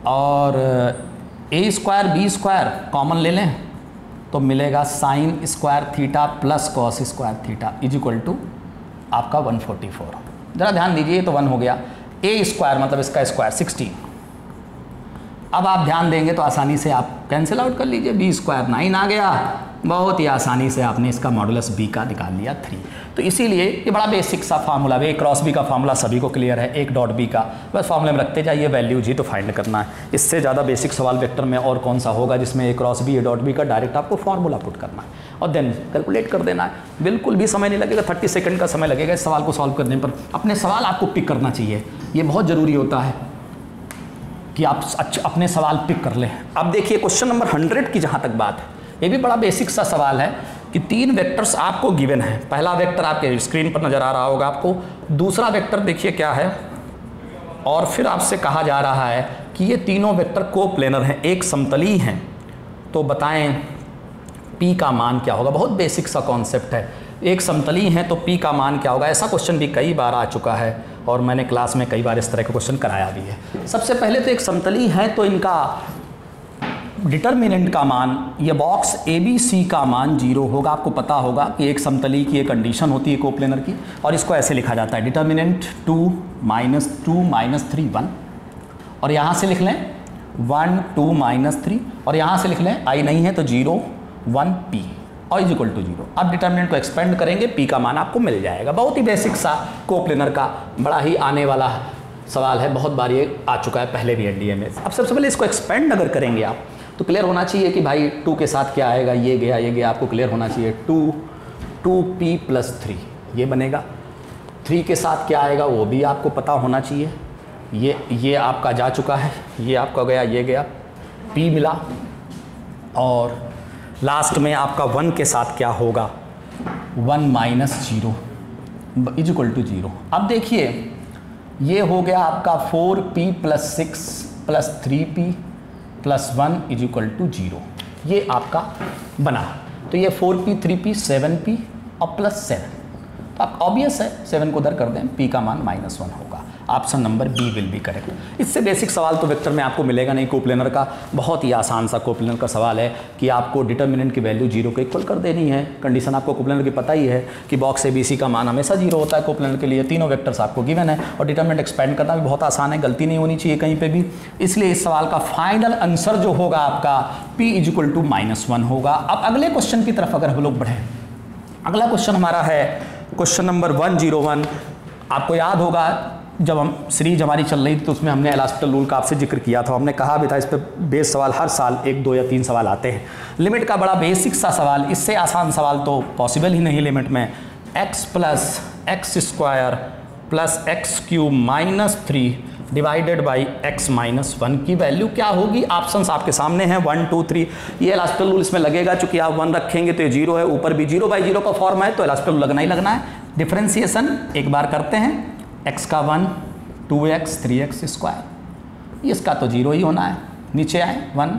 और A square B square common ले लें तो मिलेगा sine square theta plus cos square theta is equal to आपका 144। ज़रा ध्यान दीजिए, तो 1 हो गया। ए स्क्वायर मतलब इसका स्क्वायर 16। अब आप ध्यान देंगे तो आसानी से आप कैंसिल आउट कर लीजिए, बी स्क्वायर 9 आ गया। बहुत ही आसानी से आपने इसका मॉडुलस बी का निकाल लिया 3। तो इसीलिए ये बड़ा बेसिक सा फार्मूला है। ए क्रॉस बी का फार्मूला सभी को क्लियर है, एक डॉट बी का बस फार्मूले में रखते जाइए, वैल्यू जी तो फाइंड करना है। इससे ज़्यादा बेसिक सवाल वेक्टर में और कौन सा होगा जिसमें a cross b a dot b का डायरेक्ट आपको फार्मूला पुट करना है और देन कैलकुलेट कर देना है। बिल्कुल भी समय नहीं लगेगा, 30 सेकंड का समय लगेगा इस सवाल को सॉल्व करने पर। अपने सवाल आपको पिक करना चाहिए, ये बहुत ज़रूरी होता है कि आप अपने सवाल पिक कर लें। अब देखिए क्वेश्चन नंबर 100 की जहाँ तक बात है, ये भी बड़ा बेसिक सा सवाल है कि 3 वेक्टर्स आपको गिवन है। पहला वेक्टर आपके स्क्रीन पर नज़र आ रहा होगा आपको, दूसरा वेक्टर देखिए क्या है, और फिर आपसे कहा जा रहा है कि ये तीनों वेक्टर कोप्लेनर हैं, एक समतली हैं, तो बताएं P का मान क्या होगा। बहुत बेसिक सा कॉन्सेप्ट है, एक समतली हैं तो P का मान क्या होगा। ऐसा क्वेश्चन भी कई बार आ चुका है और मैंने क्लास में कई बार इस तरह का क्वेश्चन कराया भी है। सबसे पहले तो एक समतली है तो इनका डिटर्मिनेंट का मान, ये बॉक्स ABC का मान 0 होगा। आपको पता होगा कि एक समतली की एक कंडीशन होती है कोप्लेनर की, और इसको ऐसे लिखा जाता है डिटर्मिनेंट 2 - 3 1, और यहाँ से लिख लें 1 2 - 3, और यहाँ से लिख लें I नहीं है तो 0 1 P और इज इक्वल टू 0। अब डिटर्मिनेंट को एक्सपेंड करेंगे, P का मान आपको मिल जाएगा। बहुत ही बेसिक सा कोप्लेनर का बड़ा ही आने वाला सवाल है, बहुत बार ये आ चुका है पहले भी एनडीए में। अब सबसे पहले इसको एक्सपेंड अगर करेंगे आप तो क्लियर होना चाहिए कि भाई 2 के साथ क्या आएगा, ये गया, आपको क्लियर होना चाहिए। 2P + 3 ये बनेगा। 3 के साथ क्या आएगा वो भी आपको पता होना चाहिए। ये आपका जा चुका है, ये आपका गया, ये गया, P मिला, और लास्ट में आपका 1 के साथ क्या होगा, 1 - 0 इज इक्वल टू 0। अब देखिए ये हो गया आपका 4P + 6 + 3P + 1 is equal to 0। ये आपका बना। तो ये 4P 3P 7P और +7, तो आप ऑब्वियस है 7 को उधर कर दें, P का मान -1 होगा। Option number B will be correct. इससे बेसिक सवाल तो वेक्टर में आपको मिलेगा नहीं कोप्लेनर का। बहुत ही आसान सा कोप्लेनर का सवाल है कि आपको डिटर्मिनेंट की वैल्यू 0 को इक्वल कर देनी है। कंडीशन आपको कोप्लेनर की पता ही है कि बॉक्स ABC का मान हमेशा 0 होता है कोप्लेनर के लिए। तीनों वेक्टर्स आपको गिवन है और डिटर्मिनेंट एक्सपेंड करना भी बहुत आसान है, गलती नहीं होनी चाहिए कहीं पर भी। इसलिए इस सवाल का फाइनल आंसर जो होगा आपका P = -1 होगा। अब अगले क्वेश्चन की तरफ अगर हम लोग बढ़ें, अगला क्वेश्चन हमारा है क्वेश्चन नंबर 101। आपको याद होगा जब हम सीरीज हमारी चल रही थी तो उसमें हमने एलास्टिक रूल का आपसे जिक्र किया था। हमने कहा भी था इस पर बेस सवाल हर साल 1 2 या 3 सवाल आते हैं। लिमिट का बड़ा बेसिक सा सवाल, इससे आसान सवाल तो पॉसिबल ही नहीं। लिमिट में x + x² + x³ - 3 divided by x - 1 की वैल्यू क्या होगी। ऑप्शंस आपके सामने हैं 1 2 3। ये एलास्टिक रूल इसमें लगेगा, चूंकि आप 1 रखेंगे तो ये 0 है, ऊपर भी 0/0 का फॉर्म है तो एलास्टिक रूल लगना ही लगना है। डिफरेंशिएशन एक बार करते हैं, x का 1 2x 3x², इसका तो 0 ही होना है, नीचे आए 1।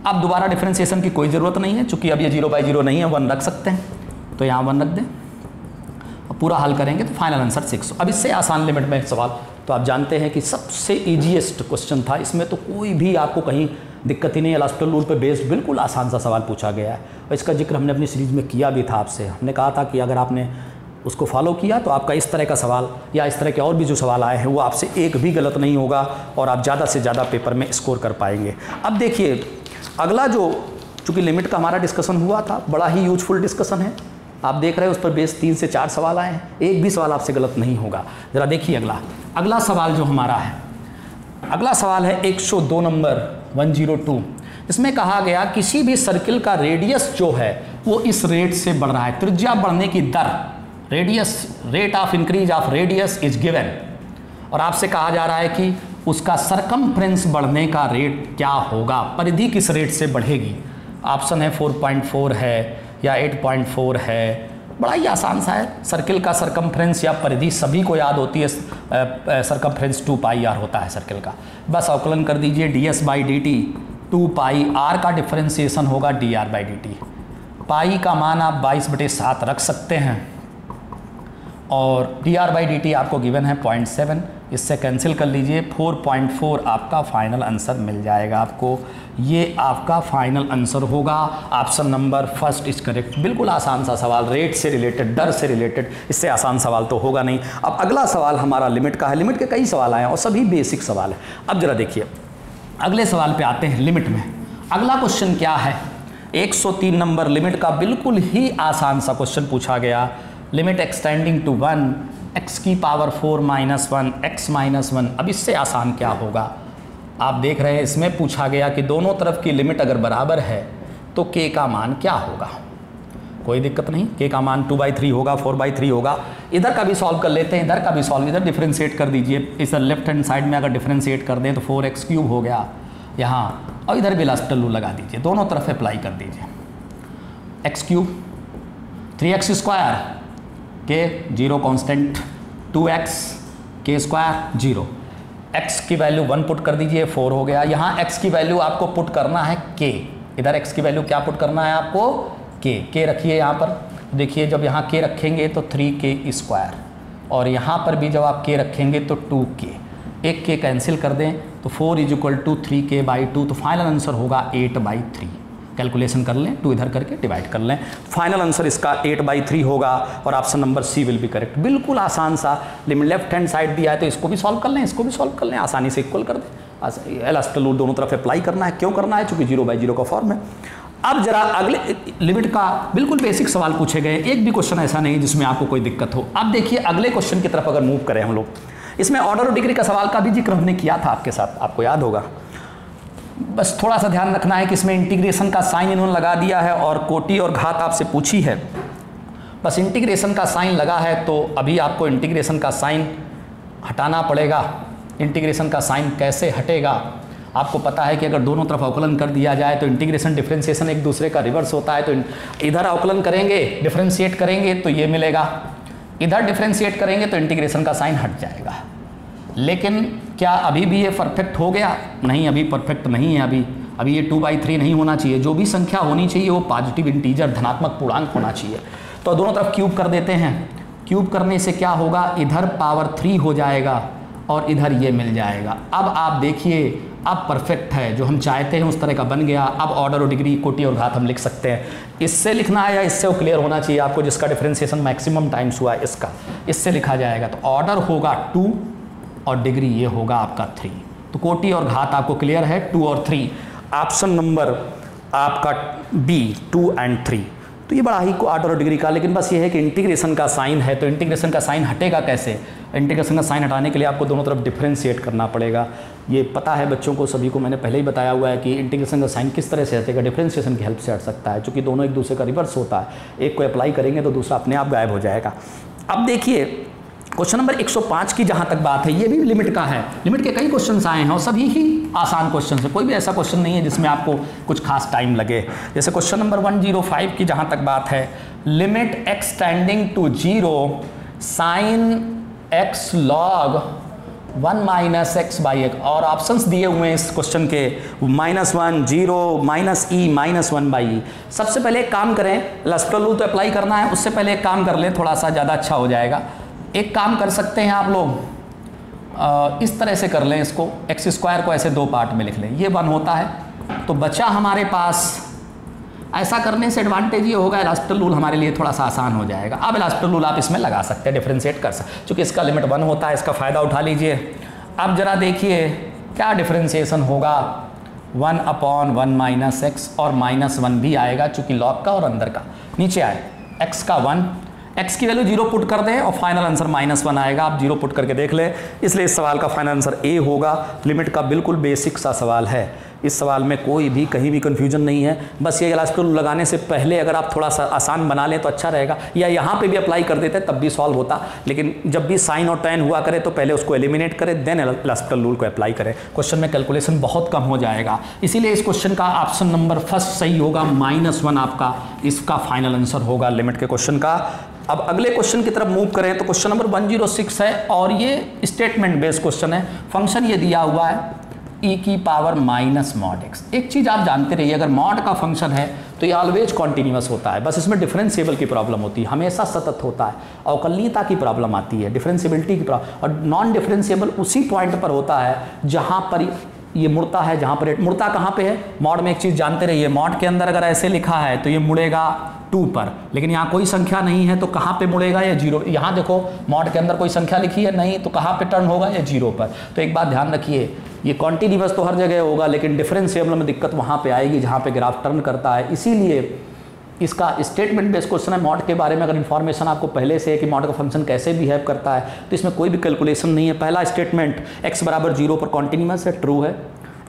अब दोबारा डिफरेंशिएशन की कोई ज़रूरत नहीं है, चूंकि अब ये 0/0 नहीं है, 1 रख सकते हैं तो यहाँ 1 रख दें। अब पूरा हल करेंगे तो फाइनल आंसर 6। अब इससे आसान लिमिट में सवाल तो आप जानते हैं कि सबसे ईजीएस्ट क्वेश्चन था, इसमें तो कोई भी आपको कहीं दिक्कत ही नहीं। एलास्टिक रूल पे बेस्ड बिल्कुल आसान सा सवाल पूछा गया है और इसका जिक्र हमने अपनी सीरीज़ में किया भी था आपसे। हमने कहा था कि अगर आपने उसको फॉलो किया तो आपका इस तरह का सवाल या इस तरह के और भी जो सवाल आए हैं वो आपसे एक भी गलत नहीं होगा और आप ज़्यादा से ज़्यादा पेपर में स्कोर कर पाएंगे। अब देखिए अगला जो, चूँकि लिमिट का हमारा डिस्कशन हुआ था, बड़ा ही यूजफुल डिस्कशन है। आप देख रहे हैं उस पर बेस 3 से 4 सवाल आए हैं, एक भी सवाल आपसे गलत नहीं होगा। ज़रा देखिए अगला सवाल जो हमारा है, अगला सवाल है 102 नंबर 102। इसमें कहा गया किसी भी सर्किल का रेडियस जो है वो इस रेट से बढ़ रहा है, त्रिज्या बढ़ने की दर, radius rate of increase of radius is given, और आपसे कहा जा रहा है कि उसका सरकमफ्रेंस बढ़ने का रेट क्या होगा, परिधि किस रेट से बढ़ेगी। ऑप्शन है 4.4 है या 8.4 है। बड़ा ही आसान सा है। सर्किल का सरकमफ्रेंस या परिधि सभी को याद होती है, सरकमफ्रेंस 2πr होता है सर्किल का। बस अवकलन कर दीजिए ds/dt, 2πr का डिफरेंशिएशन होगा dr/dt। पाई का मान आप 22/7 रख सकते हैं और dr/dt आपको गिवन है 0.7, इससे कैंसिल कर लीजिए। 4.4 आपका फाइनल आंसर मिल जाएगा आपको। ये आपका फाइनल आंसर होगा। Option number first is correct. बिल्कुल आसान सा सवाल, रेट से रिलेटेड, दर से रिलेटेड, इससे आसान सवाल तो होगा नहीं। अब अगला सवाल हमारा लिमिट का है। लिमिट के कई सवाल आए हैं और सभी बेसिक सवाल है। अब जरा देखिए अगले सवाल पे आते हैं। लिमिट में अगला क्वेश्चन क्या है, 103 नंबर लिमिट का बिल्कुल ही आसान सा क्वेश्चन पूछा गया। लिमिट एक्सटेंडिंग टू 1 x की पावर 4 - 1 x - 1। अब इससे आसान क्या होगा, आप देख रहे हैं इसमें पूछा गया कि दोनों तरफ की लिमिट अगर बराबर है तो k का मान क्या होगा। कोई दिक्कत नहीं, k का मान 2/3 होगा, 4/3 होगा। इधर का भी सॉल्व कर लेते हैं, इधर का भी सॉल्व, इधर डिफरेंशिएट कर दीजिए। इस लेफ्ट हैंड साइड में अगर डिफरेंशिएट कर दें तो 4x³ हो गया यहाँ, और इधर भी लास्टल लगा दीजिए, दोनों तरफ अप्लाई कर दीजिए। x³ 3x² k 0 constant, 2x k² 0, x की वैल्यू 1 पुट कर दीजिए, 4 हो गया। यहाँ x की वैल्यू आपको पुट करना है k, इधर x की वैल्यू क्या पुट करना है आपको, k रखिए यहाँ पर। देखिए जब यहाँ k रखेंगे तो 3k², और यहाँ पर भी जब आप k रखेंगे तो 2k, एक k कैंसिल कर दें तो 4 = 3k/2, तो फाइनल आंसर होगा 8/3। कैलकुलेशन कर लें, 2 इधर करके डिवाइड कर लें, फाइनल आंसर इसका 8/3 होगा और option number C will be correct. बिल्कुल आसान सा। लिमिट लेफ्ट हैंड साइड दिया है तो इसको भी सॉल्व कर लें, इसको भी सॉल्व कर लें, आसानी से इक्वल कर दें। एल एस्टेल रूल दोनों तरफ अप्लाई करना है। क्यों करना है, चूंकि 0/0 का फॉर्म है। अब जरा अगले लिमिट का बिल्कुल बेसिक सवाल पूछे गए, एक भी क्वेश्चन ऐसा नहीं जिसमें आपको कोई दिक्कत हो। अब देखिए अगले क्वेश्चन की तरफ अगर मूव करें हम लोग, इसमें ऑर्डर और डिग्री का सवाल का भी जिक्र हमने किया था आपके साथ, आपको याद होगा। बस थोड़ा सा ध्यान रखना है कि इसमें इंटीग्रेशन का साइन इन्होंने लगा दिया है और कोटि और घात आपसे पूछी है। बस इंटीग्रेशन का साइन लगा है तो अभी आपको इंटीग्रेशन का साइन हटाना पड़ेगा। इंटीग्रेशन का साइन कैसे हटेगा, आपको पता है कि अगर दोनों तरफ अवकलन कर दिया जाए तो इंटीग्रेशन डिफरेंशिएशन एक दूसरे का रिवर्स होता है। तो इधर अवकलन करेंगे, डिफरेंशिएट करेंगे तो ये मिलेगा, इधर डिफरेंशिएट करेंगे तो इंटीग्रेशन का साइन हट जाएगा। लेकिन क्या अभी भी ये परफेक्ट हो गया, नहीं, अभी परफेक्ट नहीं है। अभी ये 2/3 नहीं होना चाहिए। जो भी संख्या होनी चाहिए वो पॉजिटिव इंटीजर, धनात्मक पूर्णांक होना चाहिए। तो दोनों तरफ क्यूब कर देते हैं। क्यूब करने से क्या होगा, इधर पावर 3 हो जाएगा और इधर ये मिल जाएगा। अब आप देखिए अब परफेक्ट है, जो हम चाहते हैं उस तरह का बन गया। अब ऑर्डर और डिग्री, कोटि और घात हम लिख सकते हैं। इससे लिखना है या इससे वो क्लियर होना चाहिए आपको, जिसका डिफरेंशिएशन मैक्सिमम टाइम्स हुआ है इसका, इससे लिखा जाएगा। तो ऑर्डर होगा 2 और डिग्री ये होगा आपका 3। तो कोटि और घात आपको क्लियर है, 2 और 3। ऑप्शन नंबर आपका बी 2 और 3। तो ये बड़ा ही ऑर्डर और डिग्री का, लेकिन बस ये है कि इंटीग्रेशन का साइन है तो इंटीग्रेशन का साइन हटेगा कैसे। इंटीग्रेशन का साइन हटाने के लिए आपको दोनों तरफ डिफरेंशिएट करना पड़ेगा। ये पता है बच्चों को, सभी को मैंने पहले ही बताया हुआ है कि इंटीग्रेशन का साइन किस तरह से हटेगा, डिफरेंशिएशन की हेल्प से हट सकता है, क्योंकि दोनों एक दूसरे का रिवर्स होता है। एक को अप्लाई करेंगे तो दूसरा अपने आप गायब हो जाएगा। अब देखिए क्वेश्चन नंबर 105 की जहाँ तक बात है, ये भी लिमिट का है। लिमिट के कई क्वेश्चंस आए हैं और सभी ही आसान क्वेश्चन है, कोई भी ऐसा क्वेश्चन नहीं है जिसमें आपको कुछ खास टाइम लगे। जैसे क्वेश्चन नंबर 105 की जहाँ तक बात है, limit X tending to 0 sine x log 1 - x/x, और ऑप्शंस दिए हुए हैं इस क्वेश्चन के -1, 0, -e, -1/e। सबसे पहले एक काम करें, एल रूल तो अप्लाई करना है, उससे पहले एक काम कर लें, थोड़ा सा ज़्यादा अच्छा हो जाएगा। एक काम कर सकते हैं आप लोग, इस तरह से कर लें इसको, x² को ऐसे 2 पार्ट में लिख लें, ये 1 होता है। तो बचा हमारे पास, ऐसा करने से एडवांटेज ये होगा एलास्टल रूल हमारे लिए थोड़ा सा आसान हो जाएगा। अब एलास्टल रूल आप इसमें लगा सकते हैं, डिफरेंशिएट कर सकते हैं, चूँकि इसका लिमिट 1 होता है, इसका फ़ायदा उठा लीजिए। अब जरा देखिए क्या डिफरेंशिएशन होगा, 1/1 - x और -1 भी आएगा, चूँकि लॉग का और अंदर का। नीचे आए x का 1, x की वैल्यू 0 पुट कर दें और फाइनल आंसर -1 आएगा। आप 0 पुट करके देख लें, इसलिए इस सवाल का फाइनल आंसर ए होगा। लिमिट का बिल्कुल बेसिक सा सवाल है। इस सवाल में कोई भी कहीं भी कन्फ्यूजन नहीं है। बस ये एल हॉस्पिटल रूल लगाने से पहले अगर आप थोड़ा सा आसान बना लें तो अच्छा रहेगा, या यहाँ पे भी अप्लाई कर देते तब भी सॉल्व होता, लेकिन जब भी साइन और टैन हुआ करे तो पहले उसको एलिमिनेट करें, देन एल हॉस्पिटल रूल को अप्लाई करें। क्वेश्चन में कैलकुलेशन बहुत कम हो जाएगा, इसीलिए इस क्वेश्चन का ऑप्शन नंबर फर्स्ट सही होगा, -1 आपका इसका फाइनल आंसर होगा लिमिट के क्वेश्चन का। अब अगले क्वेश्चन की तरफ मूव करें तो क्वेश्चन नंबर 106 है और ये स्टेटमेंट बेस्ड क्वेश्चन है। फंक्शन ये दिया हुआ है e की पावर -mod x। एक चीज़ आप जानते रहिए, अगर मॉड का फंक्शन है तो ये ऑलवेज कॉन्टिन्यूस होता है, बस इसमें डिफरेंशिएबल की प्रॉब्लम होती है, हमेशा सतत होता है। अवकलनीयता की प्रॉब्लम आती है, डिफरेंशिएबिलिटी की प्रॉब्लम, और नॉन डिफरेंशिएबल उसी पॉइंट पर होता है जहाँ पर ये मुड़ता है, जहाँ पर मुड़ता कहाँ पे है। मॉड में एक चीज़ जानते रहिए, मॉड के अंदर अगर ऐसे लिखा है तो ये मुड़ेगा 2 पर, लेकिन यहाँ कोई संख्या नहीं है तो कहाँ पे मुड़ेगा, या 0। यहाँ देखो मॉड के अंदर कोई संख्या लिखी है नहीं, तो कहाँ पे टर्न होगा, या 0 पर। तो एक बात ध्यान रखिए, ये कॉन्टिन्यूअस तो हर जगह होगा, लेकिन डिफरेंशिएबल में दिक्कत वहाँ पे आएगी जहाँ पे ग्राफ टर्न करता है। इसीलिए इसका स्टेटमेंट बेस्ड क्वेश्चन है। मॉड के बारे में अगर इन्फॉर्मेशन आपको पहले से है कि मॉड का फंक्शन कैसे बिहेव करता है, तो इसमें कोई भी कैलकुलेशन नहीं है। पहला स्टेटमेंट x बराबर 0 पर कॉन्टिन्यूअस है, ट्रू है।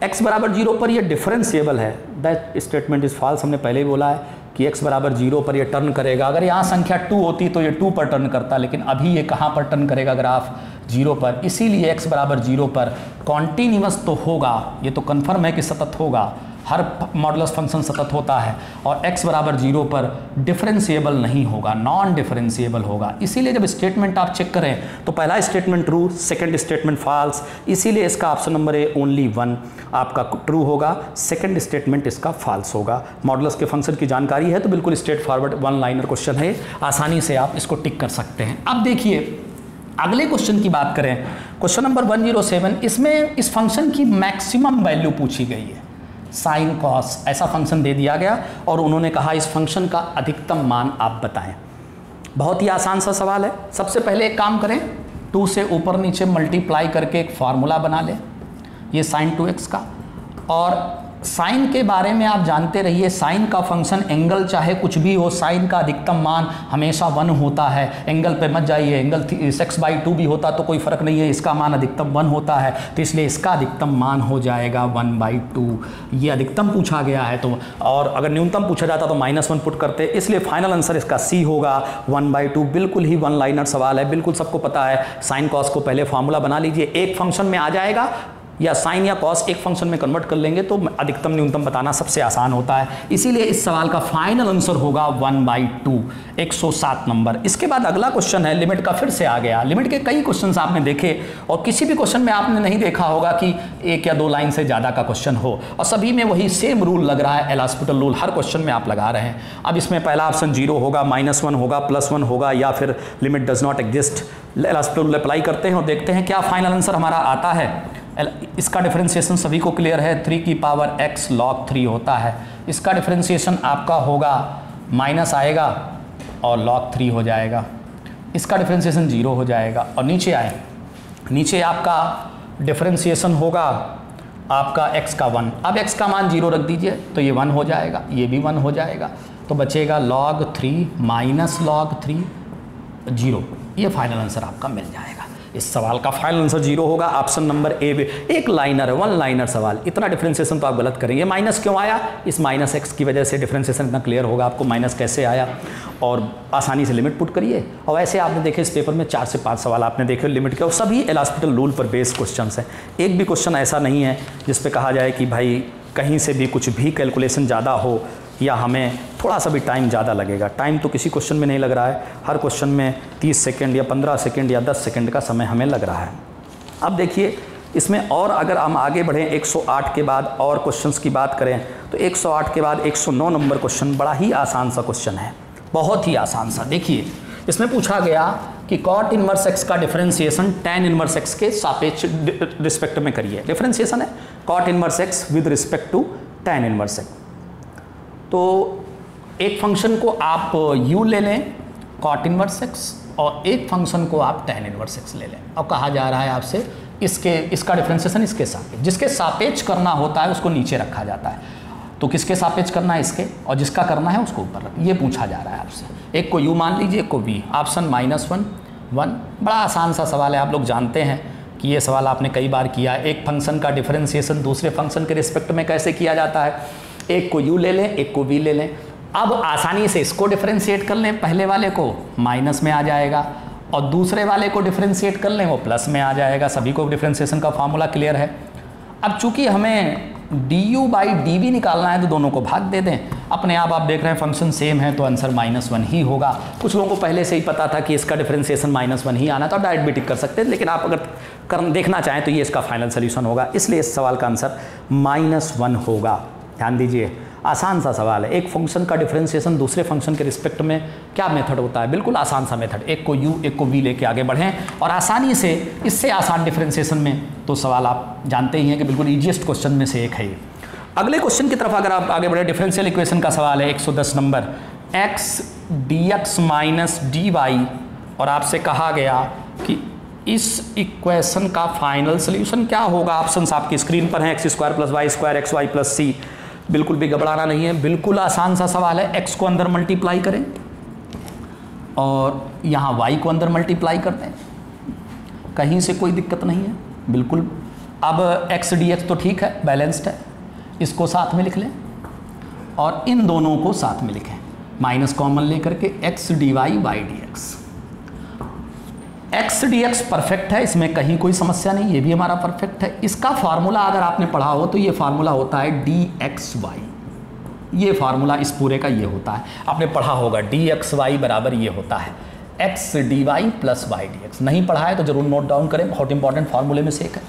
x बराबर 0 पर ये डिफरेंशिएबल है, दैट स्टेटमेंट इज फॉल्स। हमने पहले ही बोला है कि x बराबर 0 पर ये टर्न करेगा। अगर यहाँ संख्या 2 होती तो ये 2 पर टर्न करता, लेकिन अभी ये कहाँ पर टर्न करेगा, ग्राफ 0 पर। इसीलिए x बराबर 0 पर कॉन्टिन्यूअस तो होगा, ये तो कन्फर्म है कि सतत होगा, हर मॉडुलस फंक्शन सतत होता है, और x बराबर 0 पर डिफरेंशिएबल नहीं होगा, नॉन डिफरेंशिएबल होगा। इसीलिए जब स्टेटमेंट आप चेक करें तो पहला statement true, second statement false, इसीलिए इसका ऑप्शन नंबर ए ओनली 1 आपका ट्रू होगा, सेकंड स्टेटमेंट इसका फॉल्स होगा। मॉडुलस के फंक्शन की जानकारी है तो बिल्कुल स्ट्रेट फॉरवर्ड 1 लाइनर क्वेश्चन है, आसानी से आप इसको टिक कर सकते हैं। अब देखिए अगले क्वेश्चन की बात करें, क्वेश्चन नंबर 107, इसमें इस फंक्शन की मैक्सिमम वैल्यू पूछी गई है। साइन कॉस ऐसा फंक्शन दे दिया गया और उन्होंने कहा इस फंक्शन का अधिकतम मान आप बताएं। बहुत ही आसान सा सवाल है। सबसे पहले एक काम करें, 2 से ऊपर नीचे मल्टीप्लाई करके एक फार्मूला बना लें, ये sin 2x का। और साइन के बारे में आप जानते रहिए, साइन का फंक्शन एंगल चाहे कुछ भी हो, साइन का अधिकतम मान हमेशा 1 होता है। एंगल पे मत जाइए, एंगल x/2 भी होता तो कोई फर्क नहीं है, इसका मान अधिकतम 1 होता है, तो इसलिए इसका अधिकतम मान हो जाएगा 1/2। ये अधिकतम पूछा गया है तो, और अगर न्यूनतम पूछा जाता तो -1 पुट करते, इसलिए फाइनल आंसर इसका सी होगा 1/2। बिल्कुल ही 1 लाइनर सवाल है, बिल्कुल सबको पता है। साइन कॉस को पहले फार्मूला बना लीजिए, एक फंक्शन में आ जाएगा, या साइन या कॉस एक फंक्शन में कन्वर्ट कर लेंगे तो अधिकतम न्यूनतम बताना सबसे आसान होता है। इसीलिए इस सवाल का फाइनल आंसर होगा 1/2, 107 नंबर। इसके बाद अगला क्वेश्चन है, लिमिट का फिर से आ गया। लिमिट के कई क्वेश्चंस आपने देखे और किसी भी क्वेश्चन में आपने नहीं देखा होगा कि 1 या 2 लाइन से ज़्यादा का क्वेश्चन हो, और सभी में वही सेम रूल लग रहा है, एल हॉस्पिटल रूल हर क्वेश्चन में आप लगा रहे हैं। अब इसमें पहला ऑप्शन 0 होगा, -1 होगा, +1 होगा, या फिर limit does not exist. L hospital rule apply करते हैं और देखते हैं क्या फाइनल आंसर हमारा आता है। इसका डिफरेंशिएशन सभी को क्लियर है, 3 की पावर x log 3 होता है। इसका डिफरेंशिएशन आपका होगा, माइनस आएगा और log 3 हो जाएगा। इसका डिफरेंशिएशन 0 हो जाएगा, और नीचे आए, नीचे आपका डिफरेंशिएशन होगा आपका x का 1। अब x का मान 0 रख दीजिए तो ये 1 हो जाएगा, ये भी 1 हो जाएगा, तो बचेगा log 3 माइनस log 3 0। ये फाइनल आंसर आपका मिल जाएगा। इस सवाल का फाइनल आंसर 0 होगा, ऑप्शन नंबर ए। एक लाइनर है, 1 लाइनर सवाल, इतना डिफरेंशिएशन तो आप गलत करेंगे। माइनस क्यों आया, इस -x की वजह से डिफरेंशिएशन इतना क्लियर होगा आपको, माइनस कैसे आया, और आसानी से लिमिट पुट करिए। और ऐसे आपने देखे इस पेपर में 4 से 5 सवाल आपने देखे लिमिट के, और सभी एल हॉस्पिटल रूल पर बेस्ड क्वेश्चन हैं। एक भी क्वेश्चन ऐसा नहीं है जिस पे कहा जाए कि भाई कहीं से भी कुछ भी कैलकुलेशन ज़्यादा हो या हमें थोड़ा सा भी टाइम ज़्यादा लगेगा। टाइम तो किसी क्वेश्चन में नहीं लग रहा है, हर क्वेश्चन में 30 सेकंड या 15 सेकंड या 10 सेकंड का समय हमें लग रहा है। अब देखिए इसमें, और अगर हम आगे बढ़ें 108 के बाद और क्वेश्चंस की बात करें तो 108 के बाद 109 नंबर क्वेश्चन बड़ा ही आसान सा क्वेश्चन है, बहुत ही आसान सा। देखिए इसमें पूछा गया कि cot इनवर्स x का डिफरेंशिएशन tan इनवर्स x के सापेक्ष रिस्पेक्ट में करिए। डिफरेंशिएशन है cot inverse x with respect to tan inverse x। तो एक फंक्शन को आप u ले लें cot इनवर्स x, और एक फंक्शन को आप tan इनवर्स x ले लें, और कहा जा रहा है आपसे इसका डिफरेंशिएशन इसके सापेक्ष, जिसके सापेक्ष करना होता है उसको नीचे रखा जाता है। तो किसके सापेक्ष करना है, इसके, और जिसका करना है उसको ऊपर रख, ये पूछा जा रहा है आपसे। एक को u मान लीजिए, एक को v। ऑप्शन -1 1। बड़ा आसान सा सवाल है, आप लोग जानते हैं कि ये सवाल आपने कई बार किया। एक फंक्शन का डिफरेंशिएशन दूसरे फंक्शन के रिस्पेक्ट में कैसे किया जाता है, एक को u ले लें, एक को v ले लें। अब आसानी से इसको डिफरेंशिएट कर लें, पहले वाले को माइनस में आ जाएगा और दूसरे वाले को डिफरेंशिएट कर लें वो प्लस में आ जाएगा। सभी को डिफरेंशिएशन का फार्मूला क्लियर है। अब चूंकि हमें du/dv निकालना है तो दोनों को भाग दे दें, अपने आप देख रहे हैं फंक्शन सेम है तो आंसर -1 ही होगा। कुछ लोगों को पहले से ही पता था कि इसका डिफरेंशिएशन -1 ही आना था, डायरेक्ट भी टिक कर सकते हैं, लेकिन आप अगर देखना चाहें तो ये इसका फाइनल सोल्यूशन होगा, इसलिए इस सवाल का आंसर -1 होगा। ध्यान दीजिए, आसान सा सवाल है। एक फंक्शन का डिफरेंशिएशन दूसरे फंक्शन के रिस्पेक्ट में क्या मेथड होता है, बिल्कुल आसान सा मेथड। एक को u एक को v लेके आगे बढ़ें और आसानी से इससे आसान डिफरेंशिएशन में तो सवाल आप जानते ही हैं कि बिल्कुल ईजीएस्ट क्वेश्चन में से एक है ये। अगले क्वेश्चन की तरफ अगर आप आगे बढ़े, डिफरेंशियल इक्वेशन का सवाल है 110 number, x dx minus dy, और आपसे कहा गया कि इस इक्वेशन का फाइनल सोल्यूशन क्या होगा। ऑप्शंस आपकी स्क्रीन पर हैं, x² + y² xy + c। बिल्कुल भी घबराना नहीं है, बिल्कुल आसान सा सवाल है। x को अंदर मल्टीप्लाई करें और यहाँ y को अंदर मल्टीप्लाई कर दें, कहीं से कोई दिक्कत नहीं है बिल्कुल। अब x dx तो ठीक है, बैलेंस्ड है, इसको साथ में लिख लें और इन दोनों को साथ में लिखें, माइनस कॉमन लेकर के x dy y dx। x dx perfect है, इसमें कहीं कोई समस्या नहीं, ये भी हमारा परफेक्ट है। इसका फार्मूला अगर आपने पढ़ा हो तो ये फार्मूला होता है dxy, ये फार्मूला इस पूरे का ये होता है, आपने पढ़ा होगा dxy बराबर ये होता है x dy + y dx। नहीं पढ़ा है तो जरूर नोट डाउन करें, बहुत इंपॉर्टेंट फार्मूले में से एक है।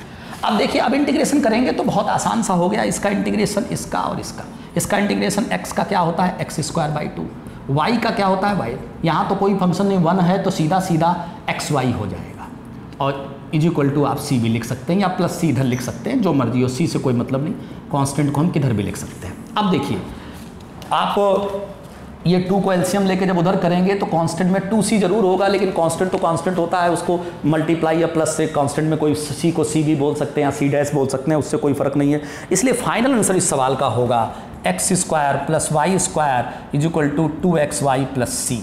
अब देखिए, अब इंटीग्रेशन करेंगे तो बहुत आसान सा हो गया। इसका इंटीग्रेशन इसका और इसका इंटीग्रेशन x का क्या होता है x²/2, y का क्या होता है y, यहाँ तो कोई फंक्शन नहीं 1 है तो सीधा सीधा xy हो जाएगा, और = आप c भी लिख सकते हैं या प्लस c इधर लिख सकते हैं, जो मर्जी हो, c से कोई मतलब नहीं, कांस्टेंट को हम किधर भी लिख सकते हैं। अब देखिए, आप ये 2 को एलसीएम लेके जब उधर करेंगे तो कांस्टेंट में 2c जरूर होगा, लेकिन कांस्टेंट तो कांस्टेंट होता है, उसको मल्टीप्लाई या प्लस से कांस्टेंट में कोई c को c भी बोल सकते हैं या c' बोल सकते हैं, उससे कोई फर्क नहीं है। इसलिए फाइनल आंसर इस सवाल का होगा x² + y² = 2xy + c।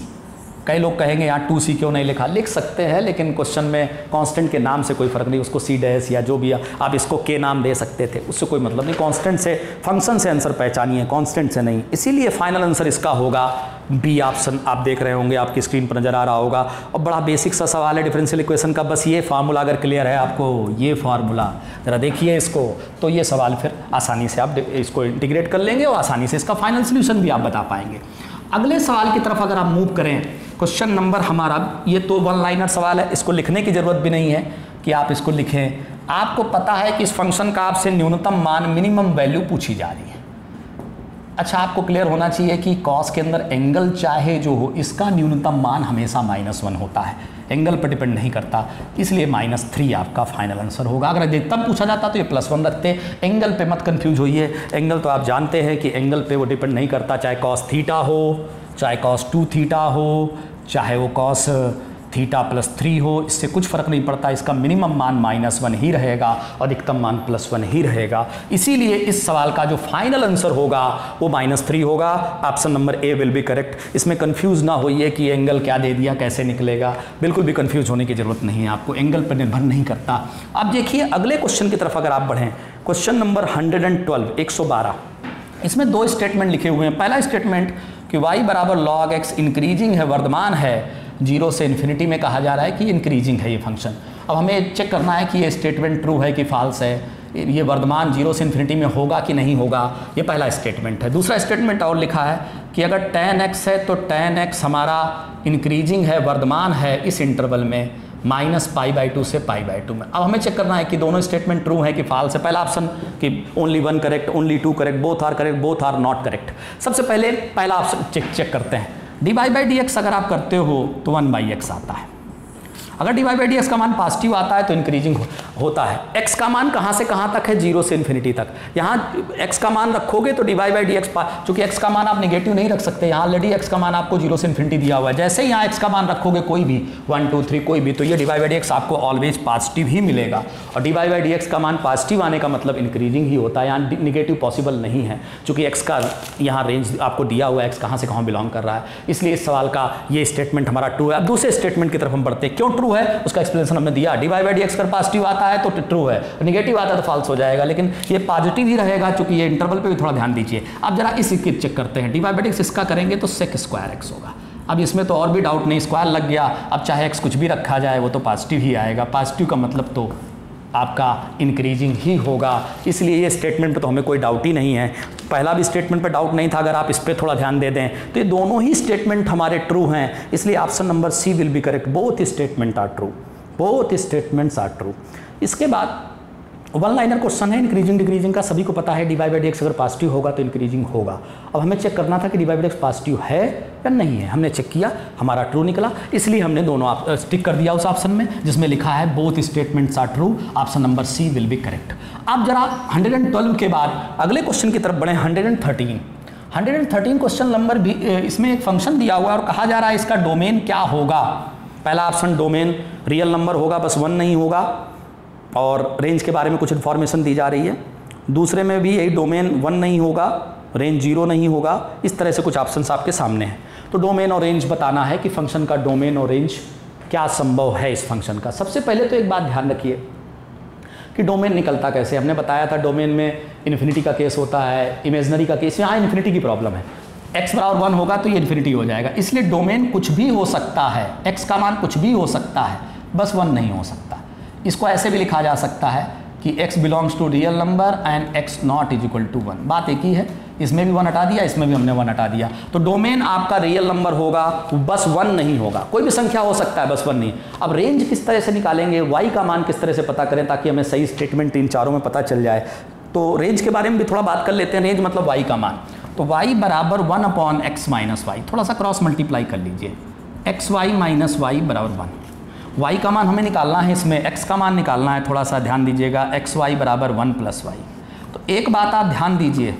कई लोग कहेंगे यहाँ 2c क्यों नहीं लिखा, लिख सकते हैं, लेकिन क्वेश्चन में कांस्टेंट के नाम से कोई फर्क नहीं, उसको c' या जो भी आप इसको k नाम दे सकते थे, उससे कोई मतलब नहीं। कांस्टेंट से, फंक्शन से आंसर पहचानिए, कांस्टेंट से नहीं। इसीलिए फाइनल आंसर इसका होगा बी ऑप्शन। आप देख रहे होंगे, आपकी स्क्रीन पर नजर आ रहा होगा, और बड़ा बेसिक सा सवाल है डिफरेंशियल इक्वेशन का। बस ये फार्मूला अगर क्लियर है आपको, ये फार्मूला जरा देखिए इसको, तो ये सवाल फिर आसानी से आप इसको इंटीग्रेट कर लेंगे और आसानी से इसका फाइनल सोल्यूशन भी आप बता पाएंगे। अगले सवाल की तरफ अगर आप मूव करें, क्वेश्चन नंबर हमारा, ये तो 1 लाइनर सवाल है, इसको लिखने की ज़रूरत भी नहीं है कि आप इसको लिखें। आपको पता है कि इस फंक्शन का आपसे न्यूनतम मान, मिनिमम वैल्यू पूछी जा रही है। अच्छा, आपको क्लियर होना चाहिए कि कॉस के अंदर एंगल चाहे जो हो, इसका न्यूनतम मान हमेशा -1 होता है, एंगल पर डिपेंड नहीं करता, इसलिए -3 आपका फाइनल आंसर होगा। अगर अधिकतम पूछा जाता तो ये +1 रखते। एंगल पे मत कंफ्यूज होइए, एंगल तो आप जानते हैं कि एंगल पे वो डिपेंड नहीं करता, चाहे cos थीटा हो, चाहे cos 2 थीटा हो, चाहे वो cos थीटा +3 हो, इससे कुछ फ़र्क नहीं पड़ता। इसका मिनिमम मान -1 ही रहेगा और अधिकतम मान +1 ही रहेगा। इसीलिए इस सवाल का जो फाइनल आंसर होगा वो -3 होगा। Option number A will be correct. इसमें कंफ्यूज ना होइए कि एंगल क्या दे दिया, कैसे निकलेगा, बिल्कुल भी कंफ्यूज होने की ज़रूरत नहीं है, आपको एंगल पर निर्भर नहीं करता। अब देखिए अगले क्वेश्चन की तरफ अगर आप बढ़ें, क्वेश्चन नंबर 112 112, इसमें 2 स्टेटमेंट लिखे हुए हैं। पहला स्टेटमेंट कि y = log x इंक्रीजिंग है, वर्धमान है, 0 से इन्फिनिटी में कहा जा रहा है कि इंक्रीजिंग है ये फंक्शन। अब हमें चेक करना है कि ये स्टेटमेंट ट्रू है कि फॉल्स है, ये वर्धमान 0 से इन्फिनिटी में होगा कि नहीं होगा, ये पहला स्टेटमेंट है। दूसरा स्टेटमेंट और लिखा है कि अगर tan x है तो tan x हमारा इंक्रीजिंग है, वर्धमान है इस इंटरवल में -π/2 से π/2 में। अब हमें चेक करना है कि दोनों स्टेटमेंट ट्रू है कि फॉल्स है। पहला ऑप्शन कि only 1 correct, only 2 correct, both are correct, both are not correct. सबसे पहले पहला ऑप्शन चेक करते हैं। dy/dx अगर आप करते हो तो 1/x आता है। अगर dy/dx का मान पॉजिटिव आता है तो इंक्रीजिंग होता है। x का मान कहाँ से कहाँ तक है, 0 से इन्फिनिटी तक। यहाँ x का मान रखोगे तो dy/dx, चूंकि x का मान आप नेगेटिव नहीं रख सकते, यहाँ ऑलरेडी x का मान आपको 0 से इन्फिनिटी दिया हुआ है। जैसे ही यहाँ x का मान रखोगे कोई भी 1 2 3 कोई भी, तो ये dy/dx आपको ऑलवेज पॉजिटिव ही मिलेगा। और dy/dx का मान पॉजिटिव आने का मतलब इंक्रीजिंग ही होता है, यहाँ निगेटिव पॉसिबल नहीं है, चूँकि x का यहाँ रेंज आपको दिया हुआ है, x कहाँ से कहाँ बिलोंग कर रहा है। इसलिए इस सवाल का ये स्टेटमेंट हमारा ट्रू है। अब दूसरे स्टेटमेंट की तरफ हम बढ़ते हैं। क्यों ट्रू है उसका एक्सप्लेनेशन हमने दिया। dy/dx अगर पॉजिटिव आता आता है तो ट्रू है, नेगेटिव आता है तो फॉल्स हो जाएगा, लेकिन ये पॉजिटिव ही रहेगा, चूंकि ये इंटरवल पे भी थोड़ा ध्यान दीजिए। अब जरा इस चेक करते हैं, डी/x इसका करेंगे तो sec स्क्वायर x होगा। अब इसमें तो और भी डाउट नहीं, स्क्वायर लग गया, अब चाहे x कुछ भी रखा जाए वो तो पॉजिटिव ही आएगा, पॉजिटिव का मतलब तो आपका इंक्रीजिंग ही होगा, इसलिए ये स्टेटमेंट पर तो हमें कोई डाउट ही नहीं है। पहला भी स्टेटमेंट पर डाउट नहीं था, अगर आप इस पर थोड़ा ध्यान दे दें तो ये दोनों ही स्टेटमेंट हमारे ट्रू हैं, इसलिए option number C will be correct, both statement are true, both statements are true. इसके बाद वन लाइनर क्वेश्चन है, इंक्रीजिंग डिक्रीजिंग का सभी को पता है, डी/x अगर पॉजिटिव होगा तो इंक्रीजिंग होगा। अब हमें चेक करना था कि डी/x पॉजिटिव है या नहीं है, हमने चेक किया, हमारा ट्रू निकला, इसलिए हमने दोनों टिक कर दिया उस ऑप्शन में जिसमें लिखा है both statements are true, option number C will be correct. अब जरा 112 के बाद अगले क्वेश्चन की तरफ बढ़े, 113 क्वेश्चन नंबर भी, इसमें एक फंक्शन दिया हुआ है और कहा जा रहा है इसका डोमेन क्या होगा। पहला ऑप्शन डोमेन रियल नंबर होगा, बस 1 नहीं होगा, और रेंज के बारे में कुछ इन्फॉर्मेशन दी जा रही है। दूसरे में भी यही डोमेन 1 नहीं होगा, रेंज 0 नहीं होगा, इस तरह से कुछ ऑप्शंस आपके सामने हैं। तो डोमेन और रेंज बताना है कि फंक्शन का डोमेन और रेंज क्या संभव है इस फंक्शन का। सबसे पहले तो एक बात ध्यान रखिए कि डोमेन निकलता कैसे, हमने बताया था डोमेन में इन्फिनिटी का केस होता है, इमेजनरी का केस, यहाँ इन्फिनिटी की प्रॉब्लम है, x बराबर 1 होगा तो ये इन्फिनिटी हो जाएगा, इसलिए डोमेन कुछ भी हो सकता है, x का मान कुछ भी हो सकता है, बस 1 नहीं हो सकता। इसको ऐसे भी लिखा जा सकता है कि x belongs to real number and x not is equal to 1, बात एक ही है, इसमें भी 1 हटा दिया, इसमें भी हमने 1 हटा दिया। तो डोमेन आपका रियल नंबर होगा, बस 1 नहीं होगा, कोई भी संख्या हो सकता है, बस 1 नहीं। अब रेंज किस तरह से निकालेंगे, y का मान किस तरह से पता करें ताकि हमें सही स्टेटमेंट इन चारों में पता चल जाए, तो रेंज के बारे में भी थोड़ा बात कर लेते हैं। रेंज मतलब y का मान, तो y बराबर 1/x माइनस वाई, थोड़ा सा क्रॉस मल्टीप्लाई कर लीजिए, xy माइनस वाई बराबर 1। y का मान हमें निकालना है, इसमें x का मान निकालना है, थोड़ा सा ध्यान दीजिएगा, xy बराबर 1 + y। तो एक बात आप ध्यान दीजिए,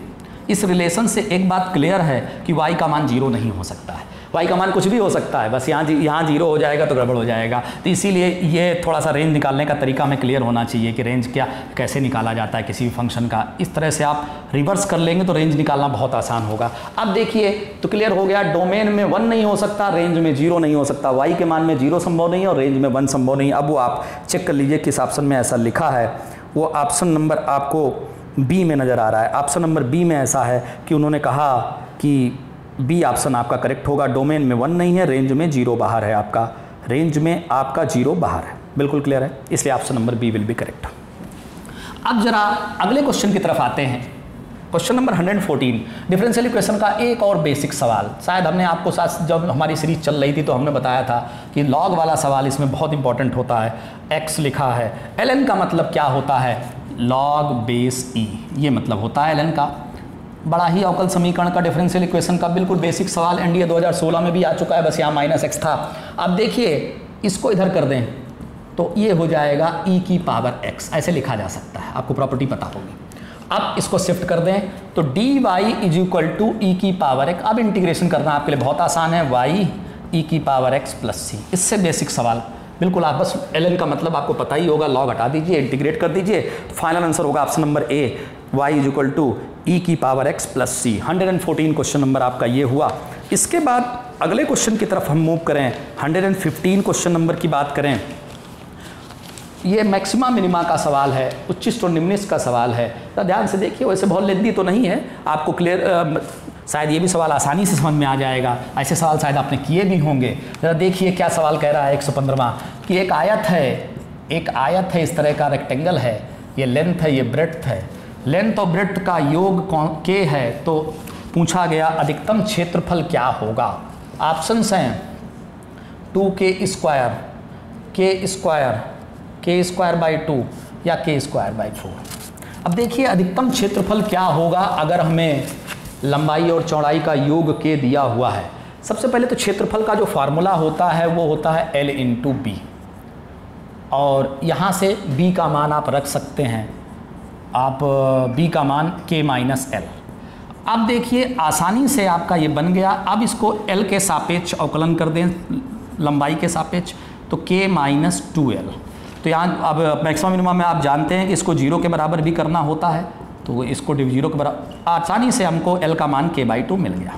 इस रिलेशन से एक बात क्लियर है कि y का मान 0 नहीं हो सकता है, y का मान कुछ भी हो सकता है, बस यहाँ 0 हो जाएगा तो गड़बड़ हो जाएगा। तो इसीलिए ये थोड़ा सा रेंज निकालने का तरीका हमें क्लियर होना चाहिए कि रेंज क्या कैसे निकाला जाता है किसी भी फंक्शन का। इस तरह से आप रिवर्स कर लेंगे तो रेंज निकालना बहुत आसान होगा। अब देखिए तो क्लियर हो गया, डोमेन में 1 नहीं हो सकता, रेंज में 0 नहीं हो सकता, y के मान में 0 संभव नहीं है और रेंज में 1 संभव नहीं। अब वो आप चेक कर लीजिए किस ऑप्शन में ऐसा लिखा है, वो ऑप्शन नंबर आपको बी में नज़र आ रहा है। ऑप्शन नंबर बी में ऐसा है कि उन्होंने कहा कि बी ऑप्शन आपका करेक्ट होगा, डोमेन में 1 नहीं है, रेंज में 0 बाहर है, आपका रेंज में आपका 0 बाहर है, बिल्कुल क्लियर है, इसलिए option number B will be correct. अब जरा अगले क्वेश्चन की तरफ आते हैं, क्वेश्चन नंबर 114, डिफरेंशियल इक्वेशन का एक और बेसिक सवाल। शायद हमने आपको साथ जब हमारी सीरीज चल रही थी तो हमने बताया था कि लॉग वाला सवाल इसमें बहुत इंपॉर्टेंट होता है। x लिखा है, ln का मतलब क्या होता है, लॉग बेस e, ये मतलब होता है ln का। बड़ा ही अवकल समीकरण का डिफरेंशियल इक्वेशन का बिल्कुल बेसिक सवाल एनडीए 2016 में भी आ चुका है, बस यहाँ -x था। अब देखिए इसको इधर कर दें तो ये हो जाएगा e की पावर x, ऐसे लिखा जा सकता है, आपको प्रॉपर्टी पता होगी। अब इसको शिफ्ट कर दें तो dy is equal to e की पावर x। अब इंटीग्रेशन करना आपके लिए बहुत आसान है, y e की पावर x प्लस c, इससे बेसिक सवाल बिल्कुल। आप बस ln का मतलब आपको पता ही होगा, लॉग हटा दीजिए, इंटीग्रेट कर दीजिए, तो फाइनल आंसर होगा option number A, y is equal to e की power x plus c. 114 question number आपका ये हुआ। इसके बाद अगले क्वेश्चन की तरफ हम मूव करें, 115 क्वेश्चन नंबर की बात करें। ये मैक्सिमा मिनिमा का सवाल है, उच्चिष्ट और निम्निष्ट का सवाल है, तो ध्यान से देखिए, वैसे बहुत लेंदी तो नहीं है, आपको क्लियर शायद ये भी सवाल आसानी से समझ में आ जाएगा, ऐसे सवाल शायद आपने किए भी होंगे। जरा देखिए क्या सवाल कह रहा है 115वां, कि एक आयत है इस तरह का रेक्टेंगल है, ये लेंथ है, ये ब्रेड्थ है, लेंथ और ब्रेड्थ का योग k है, तो पूछा गया अधिकतम क्षेत्रफल क्या होगा। ऑप्शंस हैं 2k² k² या k²/4। अब देखिए अधिकतम क्षेत्रफल क्या होगा अगर हमें लंबाई और चौड़ाई का योग k दिया हुआ है। सबसे पहले तो क्षेत्रफल का जो फार्मूला होता है वो होता है L × B, और यहाँ से B का मान आप रख सकते हैं, आप B का मान k-l। अब देखिए आसानी से आपका ये बन गया। अब इसको L के सापेक्ष अवकलन कर दें, लंबाई के सापेक्ष, तो k-2l। तो यहाँ अब मैक्सिमम मिनिमम में आप जानते हैं कि इसको 0 के बराबर भी करना होता है, तो इसको 0 के बराबर आसानी से हमको L का मान k/2 मिल गया।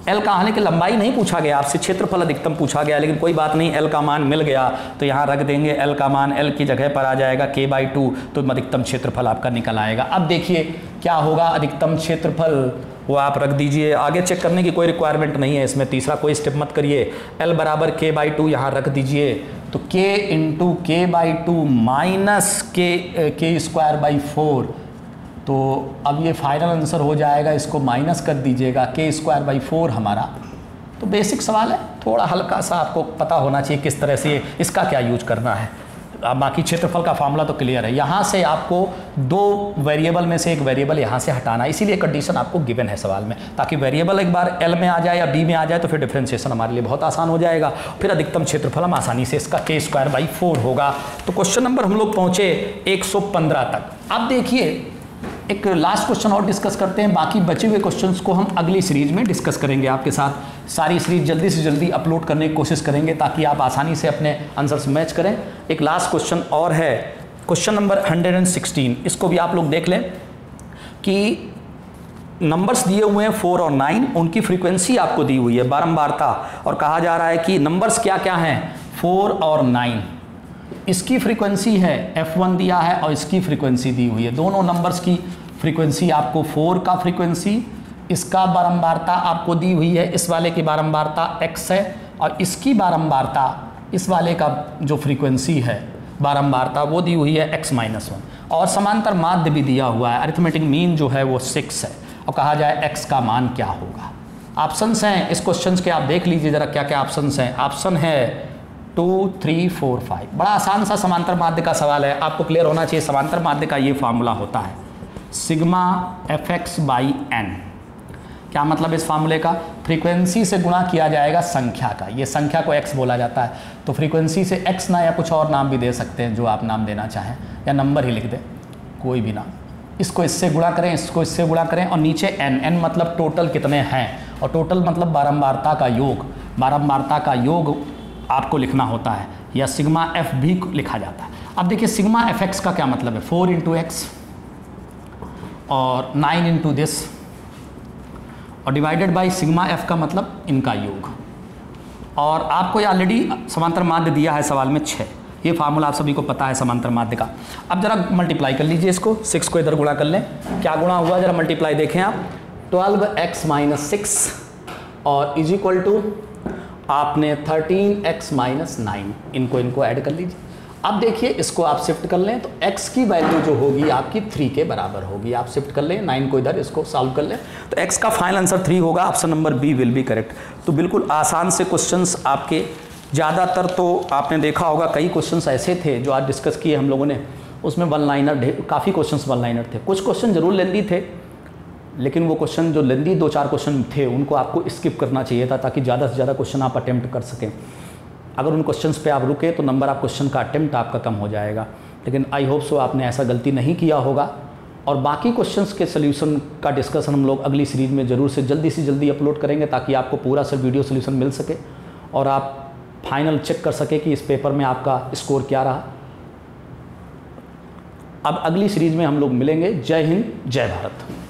एल का हालांकि लंबाई नहीं पूछा गया आपसे, क्षेत्रफल अधिकतम पूछा गया, लेकिन कोई बात नहीं, एल का मान मिल गया तो यहाँ रख देंगे, एल का मान एल की जगह पर आ जाएगा k/2, तो अधिकतम क्षेत्रफल आपका निकल आएगा। अब देखिए क्या होगा, अधिकतम क्षेत्रफल वो आप रख दीजिए, आगे चेक करने की कोई रिक्वायरमेंट नहीं है इसमें, तीसरा कोई स्टेप मत करिए। एल बराबर k/2 यहाँ रख दीजिए, तो k into k/2 minus k²/4, तो अब ये फाइनल आंसर हो जाएगा, इसको माइनस कर दीजिएगा, k²/4 हमारा। तो बेसिक सवाल है, थोड़ा हल्का सा आपको पता होना चाहिए किस तरह से इसका क्या यूज करना है। अब बाकी क्षेत्रफल का फार्मूला तो क्लियर है। यहाँ से आपको दो वेरिएबल में से एक वेरिएबल यहाँ से हटाना है, इसीलिए कंडीशन आपको गिवन है सवाल में, ताकि वेरिएबल एक बार एल में आ जाए या बी में आ जाए तो फिर डिफरेंशिएशन हमारे लिए बहुत आसान हो जाएगा, फिर अधिकतम क्षेत्रफल हम आसानी से इसका k²/4 होगा। तो क्वेश्चन नंबर हम लोग पहुँचे 115 तक। अब देखिए एक लास्ट क्वेश्चन और डिस्कस करते हैं, बाकी बचे हुए क्वेश्चंस को हम अगली सीरीज में डिस्कस करेंगे आपके साथ। सारी सीरीज जल्दी से जल्दी अपलोड करने की कोशिश करेंगे ताकि आप आसानी से अपने आंसर्स मैच करें। एक लास्ट क्वेश्चन और है, क्वेश्चन नंबर 116, इसको भी आप लोग देख लें कि नंबर्स दिए हुए हैं 4 और 9, उनकी फ्रीक्वेंसी आपको दी हुई है बारंबारता, और कहा जा रहा है कि नंबर्स क्या क्या हैं 4 और 9, इसकी फ्रीक्वेंसी है f1 दिया है और इसकी फ्रीक्वेंसी दी हुई है। दोनों नंबर्स की फ्रीक्वेंसी आपको 4 का फ्रीक्वेंसी, इसका बारंबारता आपको दी हुई है, इस वाले की बारंबारता x है, और इसकी बारंबारता, इस वाले का जो फ्रीक्वेंसी है बारंबारता वो दी हुई है x-1, और समांतर माध्य भी दिया हुआ है, अरिथमेटिक मीन जो है वो 6 है, और कहा जाए x का मान क्या होगा। ऑप्शंस हैं इस क्वेश्चन के, आप देख लीजिए जरा क्या क्या ऑप्शंस हैं। ऑप्शन है 2, 3, 4, 5। बड़ा आसान सा समांतर माध्य का सवाल है, आपको क्लियर होना चाहिए। समांतर माध्य का ये फार्मूला होता है सिग्मा fx/n। क्या मतलब इस फार्मूले का, फ्रीक्वेंसी से गुणा किया जाएगा संख्या का, ये संख्या को x बोला जाता है, तो फ्रीक्वेंसी से x ना, या कुछ और नाम भी दे सकते हैं जो आप नाम देना चाहें, या नंबर ही लिख दें कोई भी नाम। इसको इससे गुणा करें, इसको इससे गुणा करें, और नीचे n मतलब टोटल कितने हैं, और टोटल मतलब बारंबारता का योग, बारंबारता का योग आपको लिखना होता है, या सिग्मा f भी लिखा जाता है। अब देखिए सिग्मा fx का क्या मतलब है, 4 इंटू एक्स और 9 इंटू दिस, और डिवाइडेड बाई सिग्मा f का मतलब इनका योग, और आपको ये ऑलरेडी समांतर माध्य दिया है सवाल में 6, ये फार्मूला आप सभी को पता है समांतर माध्य का। अब जरा मल्टीप्लाई कर लीजिए इसको, 6 को इधर गुणा कर लें, क्या गुणा हुआ जरा मल्टीप्लाई देखें आप, 12x-6 और इज इक्वल टू आपने 13x-9, इनको ऐड कर लीजिए। अब देखिए इसको आप शिफ्ट कर लें तो x की वैल्यू जो होगी आपकी 3 के बराबर होगी, आप शिफ्ट कर लें 9 को इधर, इसको सॉल्व कर लें तो x का फाइनल आंसर 3 होगा, option number B will be correct. तो बिल्कुल आसान से क्वेश्चंस आपके, ज़्यादातर तो आपने देखा होगा कई क्वेश्चंस ऐसे थे जो आज डिस्कस किए हम लोगों ने, उसमें वन लाइनर, काफ़ी क्वेश्चंस वन लाइनर थे, कुछ क्वेश्चन जरूर लेंदी थे, लेकिन वो क्वेश्चन जो लेंदी 2-4 क्वेश्चन थे उनको आपको स्किप करना चाहिए था, ताकि ज़्यादा से ज़्यादा क्वेश्चन आप अटेम्प्ट कर सकें। अगर उन क्वेश्चंस पे आप रुके तो नंबर आप क्वेश्चन का अटेम्प्ट आपका कम हो जाएगा, लेकिन आई होप सो आपने ऐसा गलती नहीं किया होगा। और बाकी क्वेश्चंस के सोल्यूशन का डिस्कशन हम लोग अगली सीरीज़ में ज़रूर से जल्दी अपलोड करेंगे, ताकि आपको पूरा सब वीडियो सोल्यूशन मिल सके और आप फाइनल चेक कर सके कि इस पेपर में आपका स्कोर क्या रहा। अब अगली सीरीज़ में हम लोग मिलेंगे। जय हिंद, जय भारत।